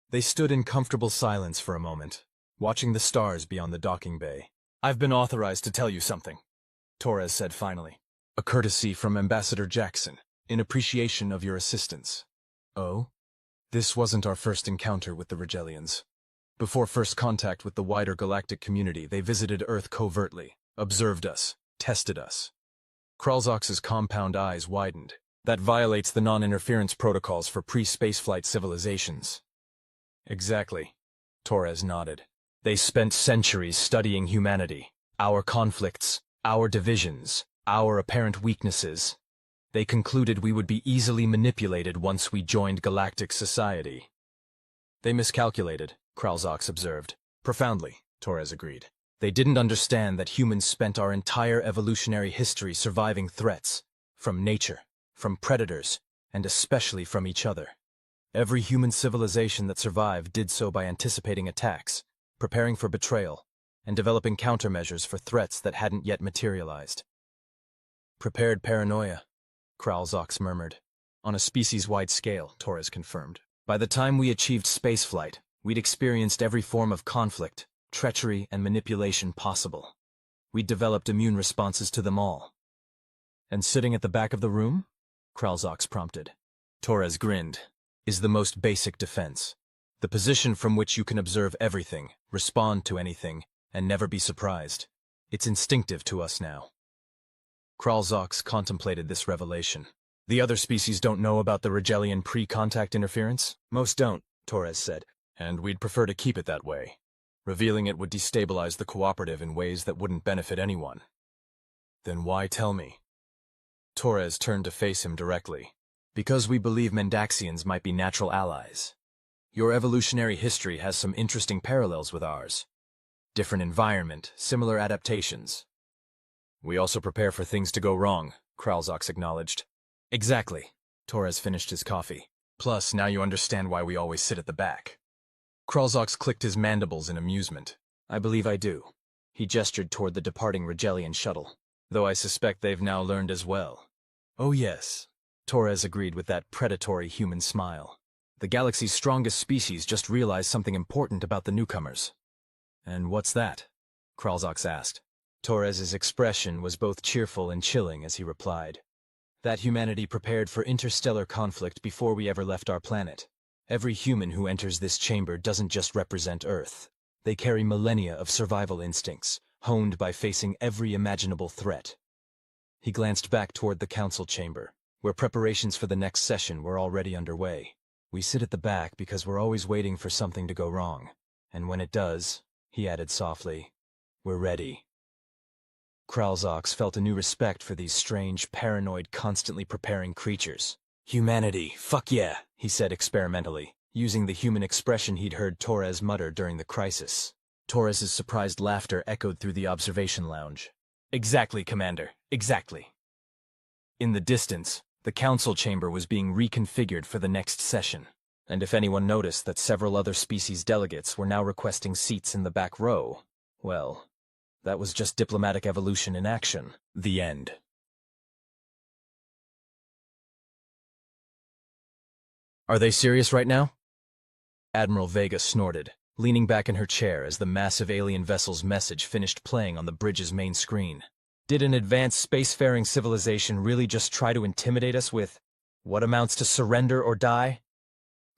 They stood in comfortable silence for a moment, watching the stars beyond the docking bay. "I've been authorized to tell you something," Torres said finally. "A courtesy from Ambassador Jackson, in appreciation of your assistance." "Oh?" "This wasn't our first encounter with the Vkr'lak. Before first contact with the wider galactic community, they visited Earth covertly, observed us, tested us. Kralzox's compound eyes widened. That violates the non-interference protocols for pre-spaceflight civilizations. Exactly. Torres nodded. They spent centuries studying humanity, our conflicts, our divisions, our apparent weaknesses. They concluded we would be easily manipulated once we joined galactic society. They miscalculated, Kralzox observed. Profoundly, Torres agreed. They didn't understand that humans spent our entire evolutionary history surviving threats, from nature, from predators, and especially from each other. Every human civilization that survived did so by anticipating attacks, preparing for betrayal, and developing countermeasures for threats that hadn't yet materialized. Prepared paranoia, Kralzox murmured. On a species-wide scale, Torres confirmed. By the time we achieved spaceflight, we'd experienced every form of conflict, treachery, and manipulation possible. We'd developed immune responses to them all. And sitting at the back of the room? Kralzox prompted. Torres grinned. Is the most basic defense. The position from which you can observe everything, respond to anything, and never be surprised. It's instinctive to us now. Kralzox contemplated this revelation. The other species don't know about the Rigelian pre-contact interference? Most don't, Torres said, and we'd prefer to keep it that way. Revealing it would destabilize the cooperative in ways that wouldn't benefit anyone. Then why tell me? Torres turned to face him directly. Because we believe Mendaxians might be natural allies. Your evolutionary history has some interesting parallels with ours. Different environment, similar adaptations. We also prepare for things to go wrong, Kralzox acknowledged. Exactly. Torres finished his coffee. Plus, now you understand why we always sit at the back. Kralzox clicked his mandibles in amusement. I believe I do. He gestured toward the departing Rigelian shuttle. Though I suspect they've now learned as well. Oh yes. Torres agreed with that predatory human smile. The galaxy's strongest species just realized something important about the newcomers. And what's that? Kralzox asked. Torres's expression was both cheerful and chilling as he replied. That humanity prepared for interstellar conflict before we ever left our planet. Every human who enters this chamber doesn't just represent Earth. They carry millennia of survival instincts, honed by facing every imaginable threat. He glanced back toward the council chamber, where preparations for the next session were already underway. We sit at the back because we're always waiting for something to go wrong. And when it does, he added softly, we're ready. Kralzox felt a new respect for these strange, paranoid, constantly preparing creatures. Humanity, fuck yeah, he said experimentally, using the human expression he'd heard Torres mutter during the crisis. Torres's surprised laughter echoed through the observation lounge. Exactly, Commander, exactly. In the distance, the council chamber was being reconfigured for the next session, and if anyone noticed that several other species delegates were now requesting seats in the back row, well, that was just diplomatic evolution in action. The end. Are they serious right now? Admiral Vega snorted, leaning back in her chair as the massive alien vessel's message finished playing on the bridge's main screen. Did an advanced spacefaring civilization really just try to intimidate us with what amounts to surrender or die?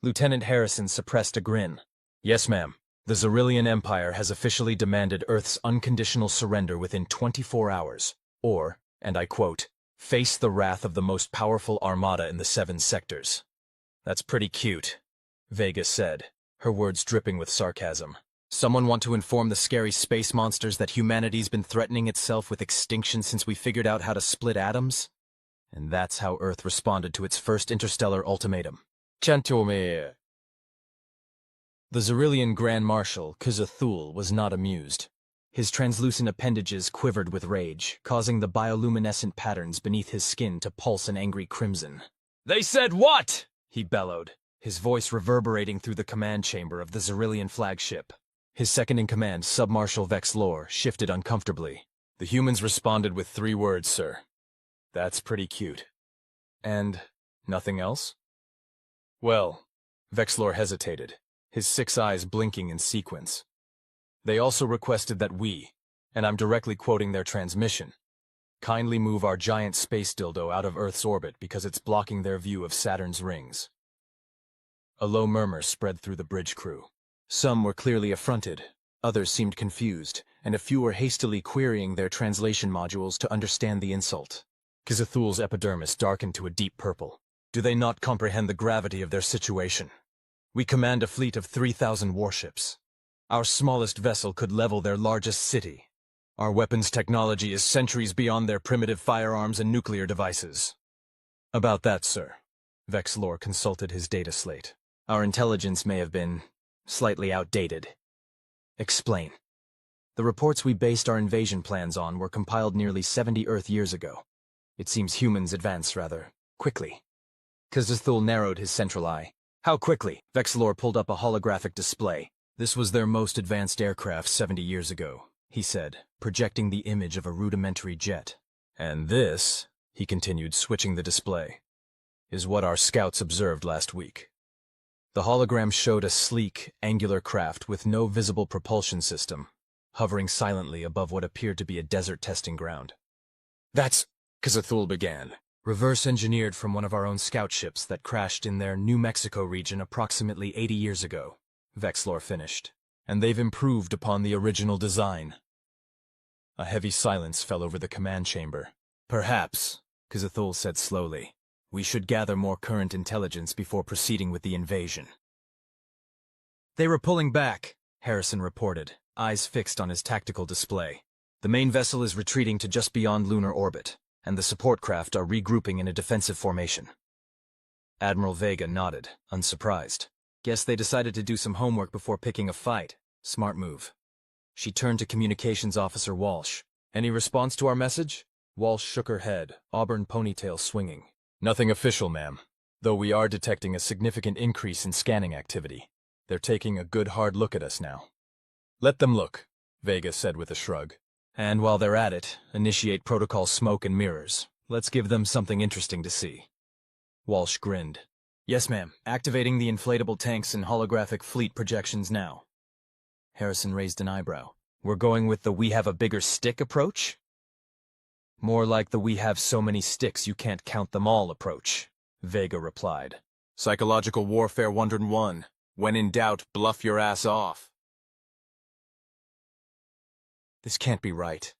Lieutenant Harrison suppressed a grin. Yes, ma'am. The Vkr'lak Empire has officially demanded Earth's unconditional surrender within 24 hours, or, and I quote, face the wrath of the most powerful armada in the 7 sectors. That's pretty cute, Vega said, her words dripping with sarcasm. Someone want to inform the scary space monsters that humanity's been threatening itself with extinction since we figured out how to split atoms? And that's how Earth responded to its first interstellar ultimatum. Chantomir. The Vkr'lak Grand Marshal, Kuzathul, was not amused. His translucent appendages quivered with rage, causing the bioluminescent patterns beneath his skin to pulse an angry crimson. They said what? He bellowed, his voice reverberating through the command chamber of the Vkr'lak flagship. His second-in-command, Submarshal Vkr'lak, shifted uncomfortably. The humans responded with 3 words, sir. That's pretty cute. And nothing else? Well, Vkr'lak hesitated, his 6 eyes blinking in sequence. They also requested that we, and I'm directly quoting their transmission, kindly move our giant space dildo out of Earth's orbit because it's blocking their view of Saturn's rings. A low murmur spread through the bridge crew. Some were clearly affronted, others seemed confused, and a few were hastily querying their translation modules to understand the insult. K'Zithul's epidermis darkened to a deep purple. Do they not comprehend the gravity of their situation? We command a fleet of 3,000 warships. Our smallest vessel could level their largest city. Our weapons technology is centuries beyond their primitive firearms and nuclear devices. About that, sir. Vkr'lak consulted his data slate. Our intelligence may have been slightly outdated. Explain. The reports we based our invasion plans on were compiled nearly 70 Earth years ago. It seems humans advance rather quickly. K'Zithul narrowed his central eye. How quickly? Vkr'lak pulled up a holographic display. This was their most advanced aircraft 70 years ago, he said, projecting the image of a rudimentary jet. And this, he continued, switching the display, is what our scouts observed last week. The hologram showed a sleek, angular craft with no visible propulsion system, hovering silently above what appeared to be a desert testing ground. That's, K'Zithul began. Reverse engineered from one of our own scout ships that crashed in their New Mexico region approximately 80 years ago, Vkr'lak finished. And they've improved upon the original design. A heavy silence fell over the command chamber. Perhaps, K'Zithul said slowly, we should gather more current intelligence before proceeding with the invasion. They were pulling back, Harrison reported, eyes fixed on his tactical display. The main vessel is retreating to just beyond lunar orbit, and the support craft are regrouping in a defensive formation. Admiral Vega nodded, unsurprised. Guess they decided to do some homework before picking a fight. Smart move. She turned to Communications Officer Walsh. Any response to our message? Walsh shook her head, auburn ponytail swinging. Nothing official, ma'am. Though we are detecting a significant increase in scanning activity. They're taking a good hard look at us now. Let them look, Vega said with a shrug. And while they're at it, initiate protocol smoke and mirrors. Let's give them something interesting to see. Walsh grinned. Yes, ma'am. Activating the inflatable tanks and holographic fleet projections now. Harrison raised an eyebrow. We're going with the we have a bigger stick approach? More like the we have so many sticks you can't count them all approach, Vega replied. Psychological Warfare 101. When in doubt, bluff your ass off. This can't be right,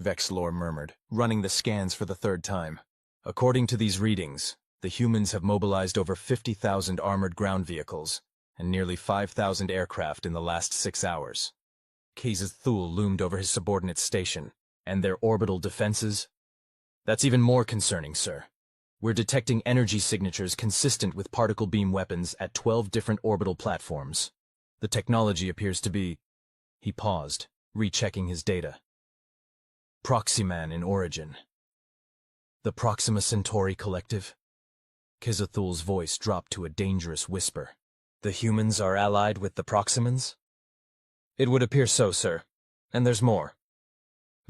Vkr'lak murmured, running the scans for the third time. According to these readings, the humans have mobilized over 50,000 armored ground vehicles and nearly 5,000 aircraft in the last 6 hours. K'Zithul loomed over his subordinate's station. And their orbital defenses? That's even more concerning, sir. We're detecting energy signatures consistent with particle beam weapons at 12 different orbital platforms. The technology appears to be... He paused, rechecking his data. Proxyman in origin. The Proxima Centauri Collective? K'Zithul's voice dropped to a dangerous whisper. The humans are allied with the Proximans? It would appear so, sir. And there's more.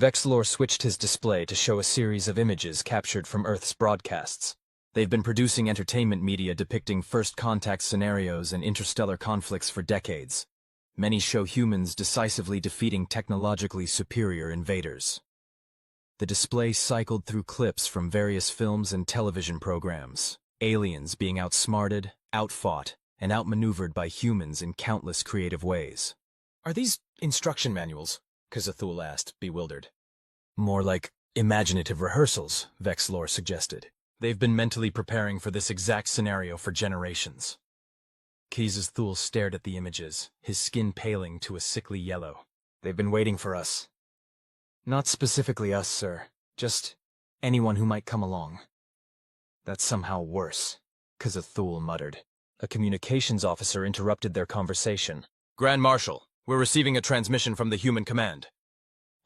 Vkr'lak switched his display to show a series of images captured from Earth's broadcasts. They've been producing entertainment media depicting first contact scenarios and interstellar conflicts for decades. Many show humans decisively defeating technologically superior invaders. The display cycled through clips from various films and television programs, aliens being outsmarted, outfought, and outmaneuvered by humans in countless creative ways. Are these instruction manuals? K'Zithul asked, bewildered. More like imaginative rehearsals, Vkr'lak suggested. They've been mentally preparing for this exact scenario for generations. K'Zithul stared at the images, his skin paling to a sickly yellow. They've been waiting for us. Not specifically us, sir. Just anyone who might come along. That's somehow worse, K'Zithul muttered. A communications officer interrupted their conversation. Grand Marshal, we're receiving a transmission from the human command.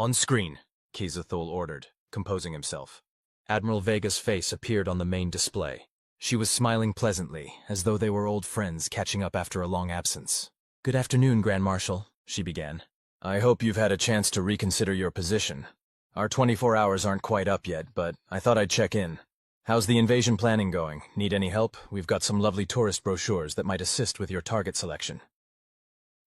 On screen, K'Zithul ordered, composing himself. Admiral Vega's face appeared on the main display. She was smiling pleasantly, as though they were old friends catching up after a long absence. Good afternoon, Grand Marshal, she began. I hope you've had a chance to reconsider your position. Our 24 hours aren't quite up yet, but I thought I'd check in. How's the invasion planning going? Need any help? We've got some lovely tourist brochures that might assist with your target selection.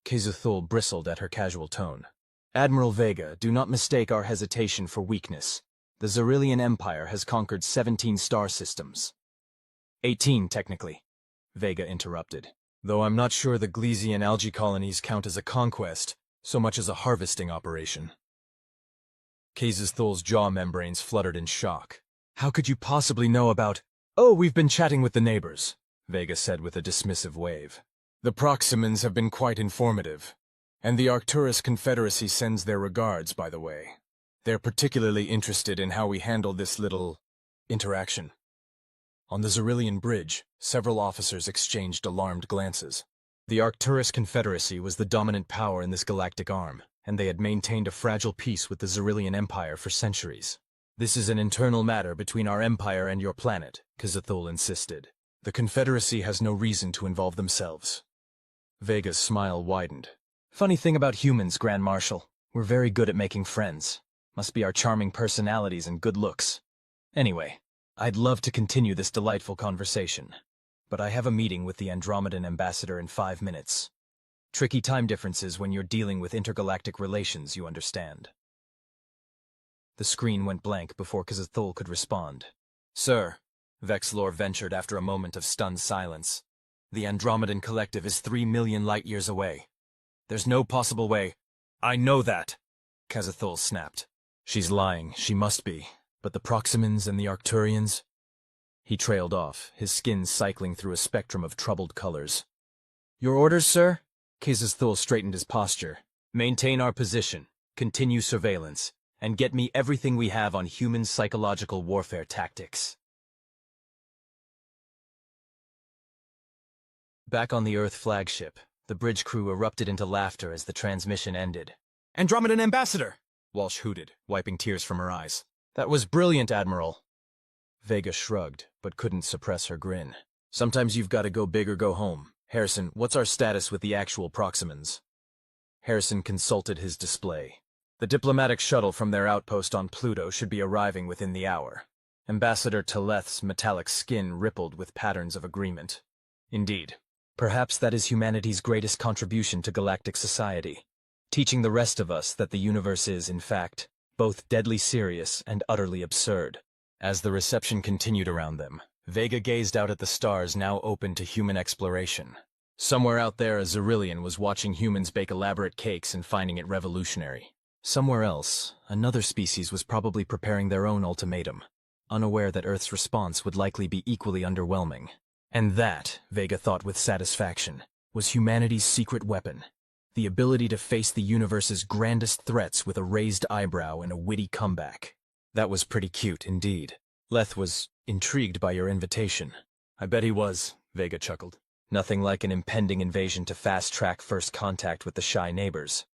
K'Zithul bristled at her casual tone. Admiral Vega, do not mistake our hesitation for weakness. The Xyrillian Empire has conquered 17 star systems. 18, technically, Vega interrupted. Though I'm not sure the Glesian algae colonies count as a conquest, so much as a harvesting operation. Kazethul's jaw membranes fluttered in shock. How could you possibly know about— "Oh, we've been chatting with the neighbors," Vega said with a dismissive wave. "The Proximans have been quite informative. And the Arcturus Confederacy sends their regards, by the way. They're particularly interested in how we handle this little interaction." On the Xerillian bridge, several officers exchanged alarmed glances. The Arcturus Confederacy was the dominant power in this galactic arm, and they had maintained a fragile peace with the Xerillian Empire for centuries. "This is an internal matter between our empire and your planet," Kazethul insisted. "The Confederacy has no reason to involve themselves." Vega's smile widened. "Funny thing about humans, Grand Marshal. We're very good at making friends. Must be our charming personalities and good looks. Anyway, I'd love to continue this delightful conversation, but I have a meeting with the Andromedan ambassador in 5 minutes. Tricky time differences when you're dealing with intergalactic relations, you understand." The screen went blank before Kazethul could respond. "Sir," Vexlor ventured after a moment of stunned silence, "the Andromedan Collective is 3 million light-years away. There's no possible way—" "I know that," Kazethul snapped. "She's lying, she must be. But the Proximans and the Arcturians—" He trailed off, his skin cycling through a spectrum of troubled colors. "Your orders, sir?" Kazethul straightened his posture. "Maintain our position, continue surveillance, and get me everything we have on human psychological warfare tactics." Back on the Earth flagship, the bridge crew erupted into laughter as the transmission ended. "Andromedan Ambassador!" Walsh hooted, wiping tears from her eyes. "That was brilliant, Admiral." Vega shrugged, but couldn't suppress her grin. "Sometimes you've got to go big or go home. Harrison, what's our status with the actual Proximans?" Harrison consulted his display. "The diplomatic shuttle from their outpost on Pluto should be arriving within the hour." Ambassador Teleth's metallic skin rippled with patterns of agreement. "Indeed. Perhaps that is humanity's greatest contribution to galactic society, teaching the rest of us that the universe is, in fact, both deadly serious and utterly absurd." As the reception continued around them, Vega gazed out at the stars now open to human exploration. Somewhere out there, a Xerillian was watching humans bake elaborate cakes and finding it revolutionary. Somewhere else, another species was probably preparing their own ultimatum, unaware that Earth's response would likely be equally underwhelming. And that, Vega thought with satisfaction, was humanity's secret weapon. The ability to face the universe's grandest threats with a raised eyebrow and a witty comeback. That was pretty cute, indeed. Leth was intrigued by your invitation. "I bet he was," Vega chuckled. "Nothing like an impending invasion to fast-track first contact with the shy neighbors."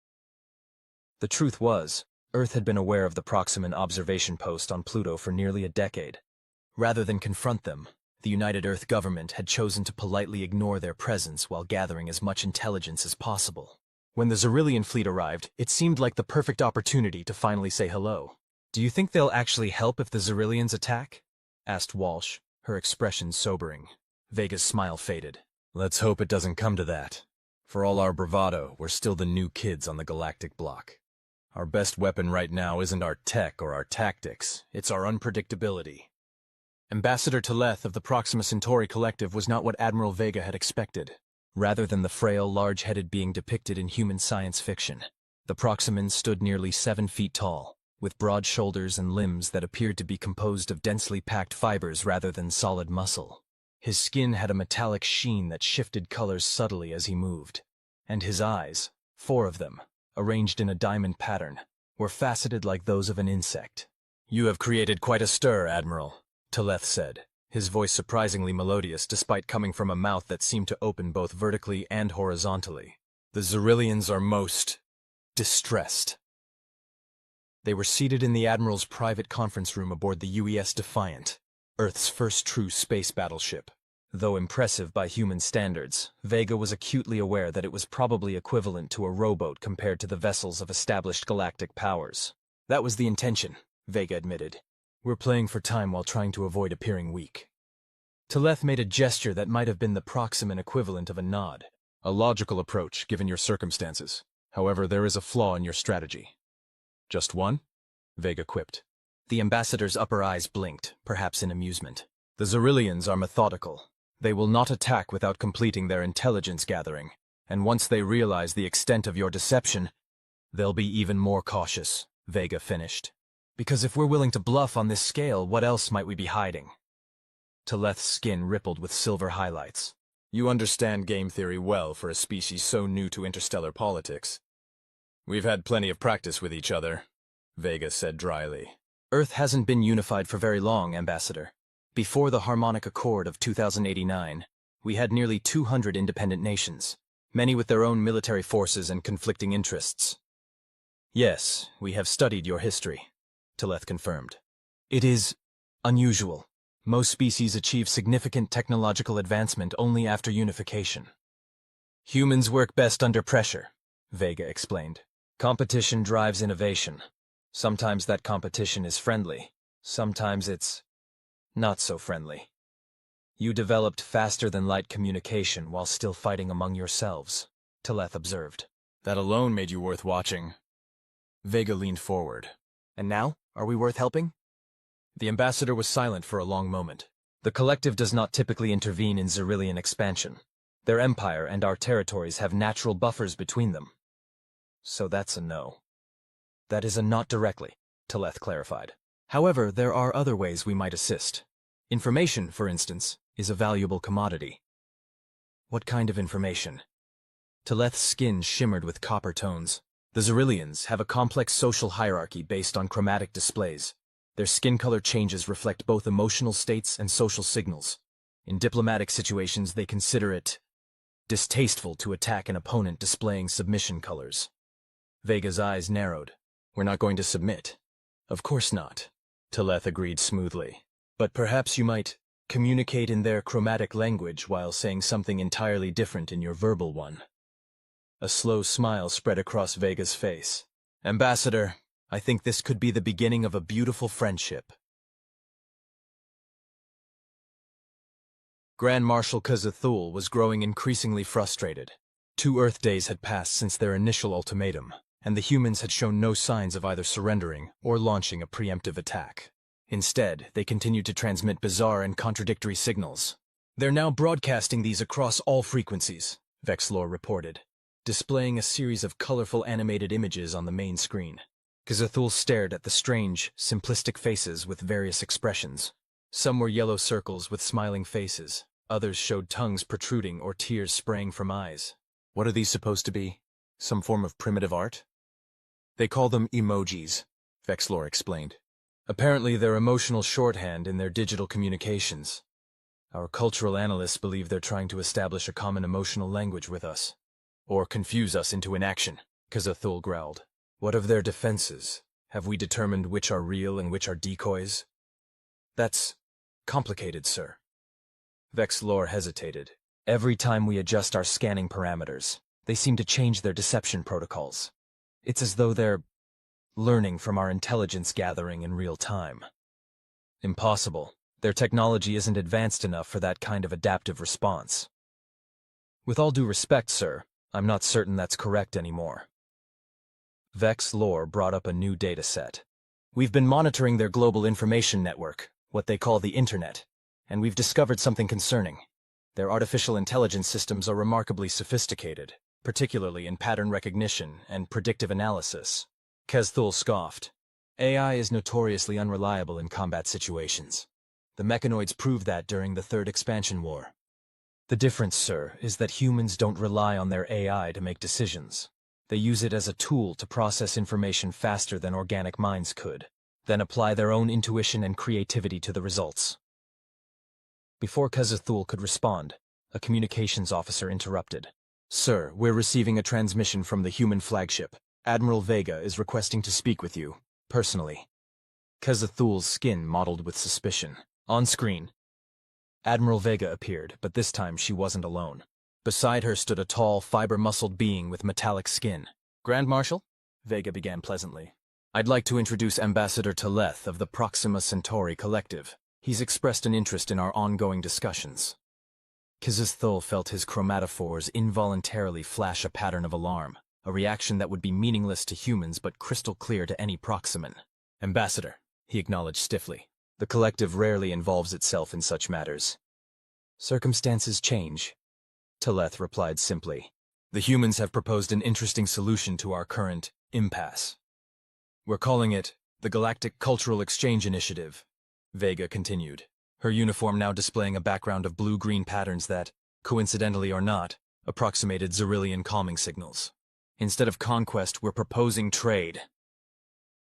The truth was, Earth had been aware of the Proximan observation post on Pluto for nearly a decade. Rather than confront them, the United Earth government had chosen to politely ignore their presence while gathering as much intelligence as possible. When the Xerillian fleet arrived, it seemed like the perfect opportunity to finally say hello. "Do you think they'll actually help if the Xerillians attack?" asked Walsh, her expression sobering. Vega's smile faded. "Let's hope it doesn't come to that. For all our bravado, we're still the new kids on the galactic block. Our best weapon right now isn't our tech or our tactics, it's our unpredictability." Ambassador Teleth of the Proxima Centauri Collective was not what Admiral Vega had expected. Rather than the frail, large-headed being depicted in human science fiction, the Proximans stood nearly 7 feet tall, with broad shoulders and limbs that appeared to be composed of densely packed fibers rather than solid muscle. His skin had a metallic sheen that shifted colors subtly as he moved, and his eyes, 4 of them, arranged in a diamond pattern, were faceted like those of an insect. "You have created quite a stir, Admiral," Teleth said, his voice surprisingly melodious despite coming from a mouth that seemed to open both vertically and horizontally. "The Xerillians are most distressed." They were seated in the Admiral's private conference room aboard the UES Defiant, Earth's first true space battleship. Though impressive by human standards, Vega was acutely aware that it was probably equivalent to a rowboat compared to the vessels of established galactic powers. "That was the intention," Vega admitted. "We're playing for time while trying to avoid appearing weak." Teleth made a gesture that might have been the Proximan equivalent of a nod. "A logical approach, given your circumstances. However, there is a flaw in your strategy." "Just one?" Vega quipped. The ambassador's upper eyes blinked, perhaps in amusement. "The Xerillians are methodical. They will not attack without completing their intelligence gathering, and once they realize the extent of your deception, they'll be even more cautious, Vega finished. Because if we're willing to bluff on this scale, what else might we be hiding? Taleth's skin rippled with silver highlights. You understand game theory well for a species so new to interstellar politics. We've had plenty of practice with each other, Vega said dryly. Earth hasn't been unified for very long, Ambassador. Before the Harmonic Accord of 2089, we had nearly 200 independent nations, many with their own military forces and conflicting interests. Yes, we have studied your history, Taleth confirmed. It is unusual. Most species achieve significant technological advancement only after unification. Humans work best under pressure, Vega explained. Competition drives innovation. Sometimes that competition is friendly. Sometimes it's not so friendly. You developed faster-than-light communication while still fighting among yourselves, Taleth observed. That alone made you worth watching. Vega leaned forward. And now, are we worth helping? The ambassador was silent for a long moment. The collective does not typically intervene in Xyrillian expansion. Their empire and our territories have natural buffers between them. So that's a no. That is a not directly, Taleth clarified. However, there are other ways we might assist. Information, for instance, is a valuable commodity. What kind of information? Taleth's skin shimmered with copper tones. The Xyrillians have a complex social hierarchy based on chromatic displays. Their skin color changes reflect both emotional states and social signals. In diplomatic situations, they consider it distasteful to attack an opponent displaying submission colors. Vega's eyes narrowed. We're not going to submit. Of course not, Taleth agreed smoothly. But perhaps you might communicate in their chromatic language while saying something entirely different in your verbal one. A slow smile spread across Vega's face. Ambassador, I think this could be the beginning of a beautiful friendship. Grand Marshal K'Zathul was growing increasingly frustrated. 2 Earth days had passed since their initial ultimatum, and the humans had shown no signs of either surrendering or launching a preemptive attack. Instead, they continued to transmit bizarre and contradictory signals. They're now broadcasting these across all frequencies, Vkr'lak reported, displaying a series of colorful animated images on the main screen. K'Zathul stared at the strange, simplistic faces with various expressions. Some were yellow circles with smiling faces. Others showed tongues protruding or tears spraying from eyes. What are these supposed to be? Some form of primitive art? They call them emojis, Vkr'lak explained. Apparently they're emotional shorthand in their digital communications. Our cultural analysts believe they're trying to establish a common emotional language with us. Or confuse us into inaction, K'Zathul growled. What of their defenses? Have we determined which are real and which are decoys? That's complicated, sir. Vkr'lak hesitated. Every time we adjust our scanning parameters, they seem to change their deception protocols. It's as though they're learning from our intelligence gathering in real time. Impossible. Their technology isn't advanced enough for that kind of adaptive response. With all due respect, sir, I'm not certain that's correct anymore. Vkr'lak brought up a new data set. We've been monitoring their global information network, what they call the Internet, and we've discovered something concerning. Their artificial intelligence systems are remarkably sophisticated, particularly in pattern recognition and predictive analysis. K'Zathul scoffed. AI is notoriously unreliable in combat situations. The mechanoids proved that during the Third Expansion War. The difference, sir, is that humans don't rely on their AI to make decisions. They use it as a tool to process information faster than organic minds could, then apply their own intuition and creativity to the results. Before K'Zathul could respond, a communications officer interrupted. Sir, we're receiving a transmission from the human flagship. Admiral Vega is requesting to speak with you, personally. K'Zathul's skin mottled with suspicion. On screen, Admiral Vega appeared, but this time she wasn't alone. Beside her stood a tall, fiber-muscled being with metallic skin. Grand Marshal? Vega began pleasantly. I'd like to introduce Ambassador Taleth of the Proxima Centauri Collective. He's expressed an interest in our ongoing discussions. K'Zathul felt his chromatophores involuntarily flash a pattern of alarm, a reaction that would be meaningless to humans but crystal clear to any Proximan. Ambassador, he acknowledged stiffly. The Collective rarely involves itself in such matters. Circumstances change, Teleth replied simply. The humans have proposed an interesting solution to our current impasse. We're calling it the Galactic Cultural Exchange Initiative, Vega continued, her uniform now displaying a background of blue-green patterns that, coincidentally or not, approximated Xyrillian calming signals. Instead of conquest, we're proposing trade.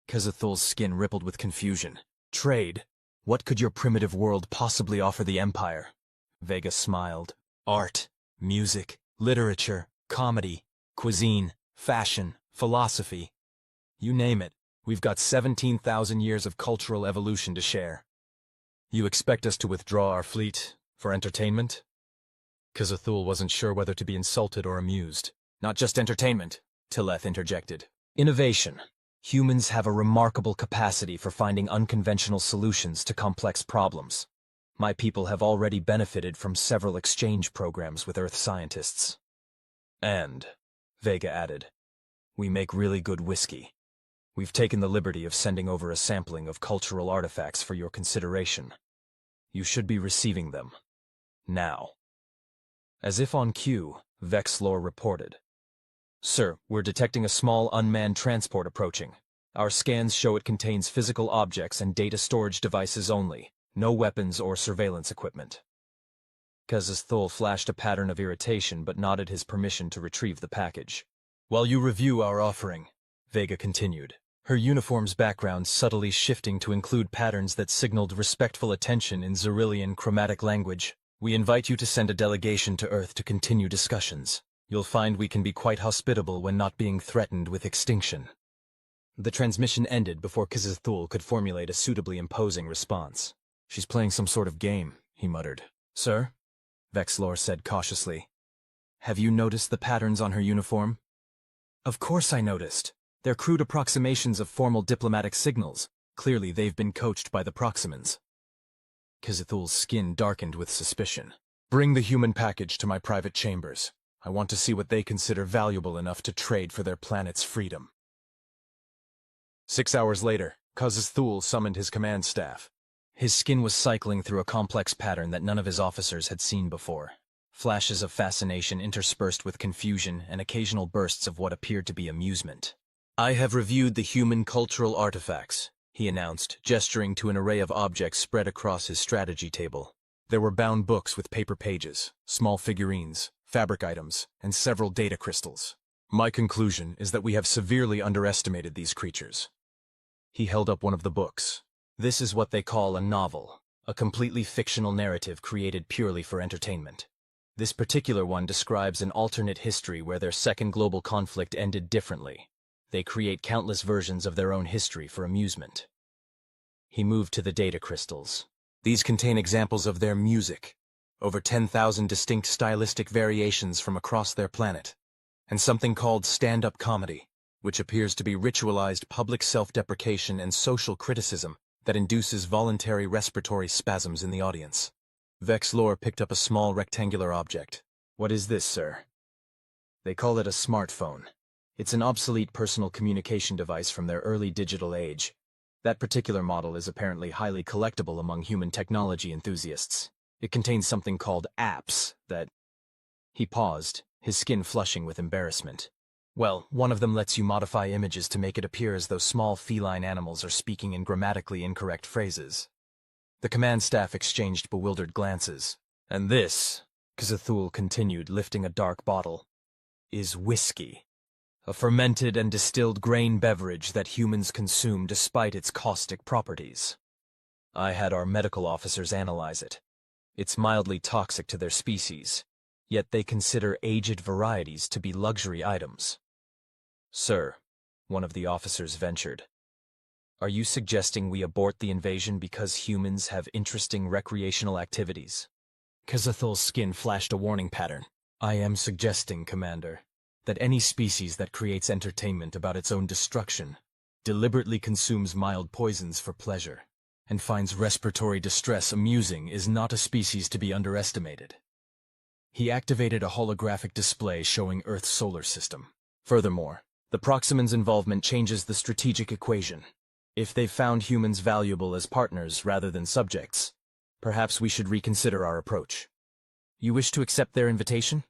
Kezithul's skin rippled with confusion. Trade? What could your primitive world possibly offer the Empire? Vega smiled. Art, music, literature, comedy, cuisine, fashion, philosophy. You name it, we've got 17,000 years of cultural evolution to share. You expect us to withdraw our fleet for entertainment? Kezithul wasn't sure whether to be insulted or amused. Not just entertainment, Teleth interjected. Innovation. Humans have a remarkable capacity for finding unconventional solutions to complex problems. My people have already benefited from several exchange programs with Earth scientists. And, Vega added, we make really good whiskey. We've taken the liberty of sending over a sampling of cultural artifacts for your consideration. You should be receiving them. Now. As if on cue, Vkr'lak reported. Sir, we're detecting a small unmanned transport approaching. Our scans show it contains physical objects and data storage devices only, no weapons or surveillance equipment. Kezithul flashed a pattern of irritation but nodded his permission to retrieve the package. While you review our offering, Vega continued, her uniform's background subtly shifting to include patterns that signaled respectful attention in Xyrillian chromatic language, we invite you to send a delegation to Earth to continue discussions. You'll find we can be quite hospitable when not being threatened with extinction. The transmission ended before Kezithul could formulate a suitably imposing response. She's playing some sort of game, he muttered. Sir? Vkr'lak said cautiously. Have you noticed the patterns on her uniform? Of course I noticed. They're crude approximations of formal diplomatic signals. Clearly they've been coached by the Proximans. Kezithul's skin darkened with suspicion. Bring the human package to my private chambers. I want to see what they consider valuable enough to trade for their planet's freedom. 6 hours later, Kezithul summoned his command staff. His skin was cycling through a complex pattern that none of his officers had seen before. Flashes of fascination interspersed with confusion and occasional bursts of what appeared to be amusement. I have reviewed the human cultural artifacts, he announced, gesturing to an array of objects spread across his strategy table. There were bound books with paper pages, small figurines, fabric items, and several data crystals. My conclusion is that we have severely underestimated these creatures. He held up one of the books. This is what they call a novel, a completely fictional narrative created purely for entertainment. This particular one describes an alternate history where their second global conflict ended differently. They create countless versions of their own history for amusement. He moved to the data crystals. These contain examples of their music, over 10,000 distinct stylistic variations from across their planet, and something called stand-up comedy, which appears to be ritualized public self-deprecation and social criticism that induces voluntary respiratory spasms in the audience. Vkr'lak picked up a small rectangular object. What is this, sir? They call it a smartphone. It's an obsolete personal communication device from their early digital age. That particular model is apparently highly collectible among human technology enthusiasts. It contains something called apps that... He paused, his skin flushing with embarrassment. Well, one of them lets you modify images to make it appear as though small feline animals are speaking in grammatically incorrect phrases. The command staff exchanged bewildered glances. And this, Kezithul continued, lifting a dark bottle, is whiskey. A fermented and distilled grain beverage that humans consume despite its caustic properties. I had our medical officers analyze it. It's mildly toxic to their species, yet they consider aged varieties to be luxury items. Sir, one of the officers ventured, are you suggesting we abort the invasion because humans have interesting recreational activities? Kezithul's skin flashed a warning pattern. I am suggesting, Commander, that any species that creates entertainment about its own destruction deliberately consumes mild poisons for pleasure and finds respiratory distress amusing is not a species to be underestimated. He activated a holographic display showing Earth's solar system. Furthermore, the Proximans' involvement changes the strategic equation. If they've found humans valuable as partners rather than subjects, perhaps we should reconsider our approach. You wish to accept their invitation?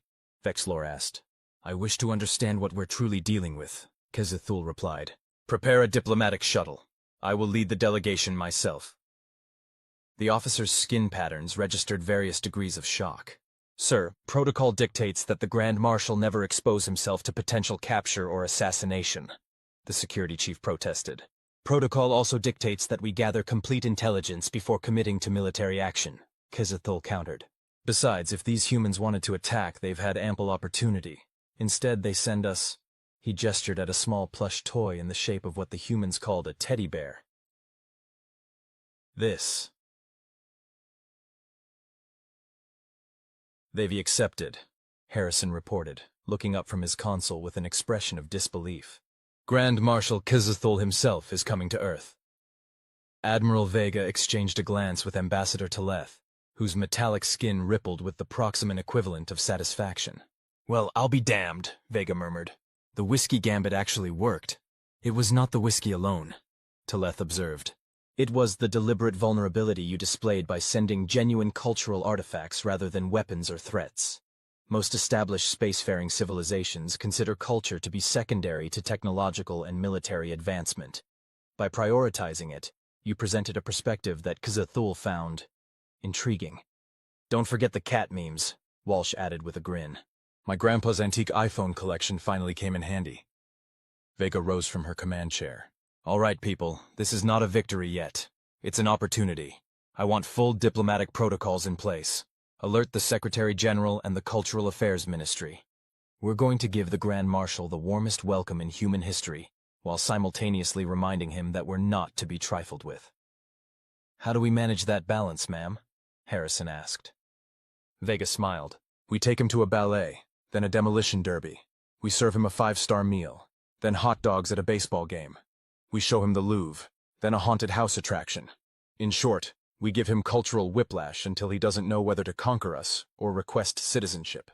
Vkr'lak asked. I wish to understand what we're truly dealing with, K'Zithul replied. Prepare a diplomatic shuttle. I will lead the delegation myself. The officer's skin patterns registered various degrees of shock. Sir, protocol dictates that the Grand Marshal never expose himself to potential capture or assassination, the security chief protested. Protocol also dictates that we gather complete intelligence before committing to military action, K'Zithul countered. Besides, if these humans wanted to attack, they've had ample opportunity. Instead, they send us... He gestured at a small plush toy in the shape of what the humans called a teddy bear. This. They've accepted, Harrison reported, looking up from his console with an expression of disbelief. Grand Marshal K'Zithul himself is coming to Earth. Admiral Vega exchanged a glance with Ambassador Teleth, whose metallic skin rippled with the proximate equivalent of satisfaction. Well, I'll be damned, Vega murmured. The whiskey gambit actually worked. It was not the whiskey alone, Teleth observed. It was the deliberate vulnerability you displayed by sending genuine cultural artifacts rather than weapons or threats. Most established spacefaring civilizations consider culture to be secondary to technological and military advancement. By prioritizing it, you presented a perspective that K'Zithul found intriguing. Don't forget the cat memes, Walsh added with a grin. My grandpa's antique iPhone collection finally came in handy. Vega rose from her command chair. All right, people, this is not a victory yet. It's an opportunity. I want full diplomatic protocols in place. Alert the Secretary General and the Cultural Affairs Ministry. We're going to give the Grand Marshal the warmest welcome in human history, while simultaneously reminding him that we're not to be trifled with. How do we manage that balance, ma'am? Harrison asked. Vega smiled. We take him to a ballet, then a demolition derby. We serve him a 5-star meal, then hot dogs at a baseball game. We show him the Louvre, then a haunted house attraction. In short, we give him cultural whiplash until he doesn't know whether to conquer us or request citizenship.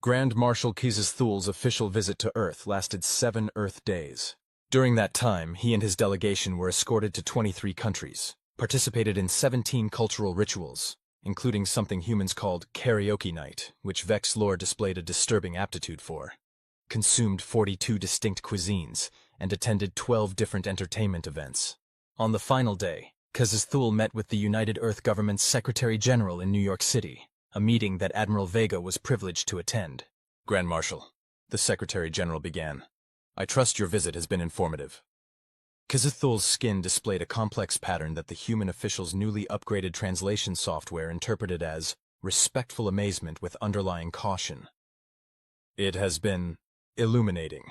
Grand Marshal K'Zithul's official visit to Earth lasted 7 Earth days. During that time, he and his delegation were escorted to 23 countries, participated in 17 cultural rituals, including something humans called karaoke night, which Vkr'lak displayed a disturbing aptitude for, consumed 42 distinct cuisines, and attended 12 different entertainment events. On the final day, K'Zithul met with the United Earth Government's Secretary General in New York City, a meeting that Admiral Vega was privileged to attend. Grand Marshal, the Secretary General began. I trust your visit has been informative. K'Zithul's skin displayed a complex pattern that the human official's newly upgraded translation software interpreted as respectful amazement with underlying caution. It has been illuminating,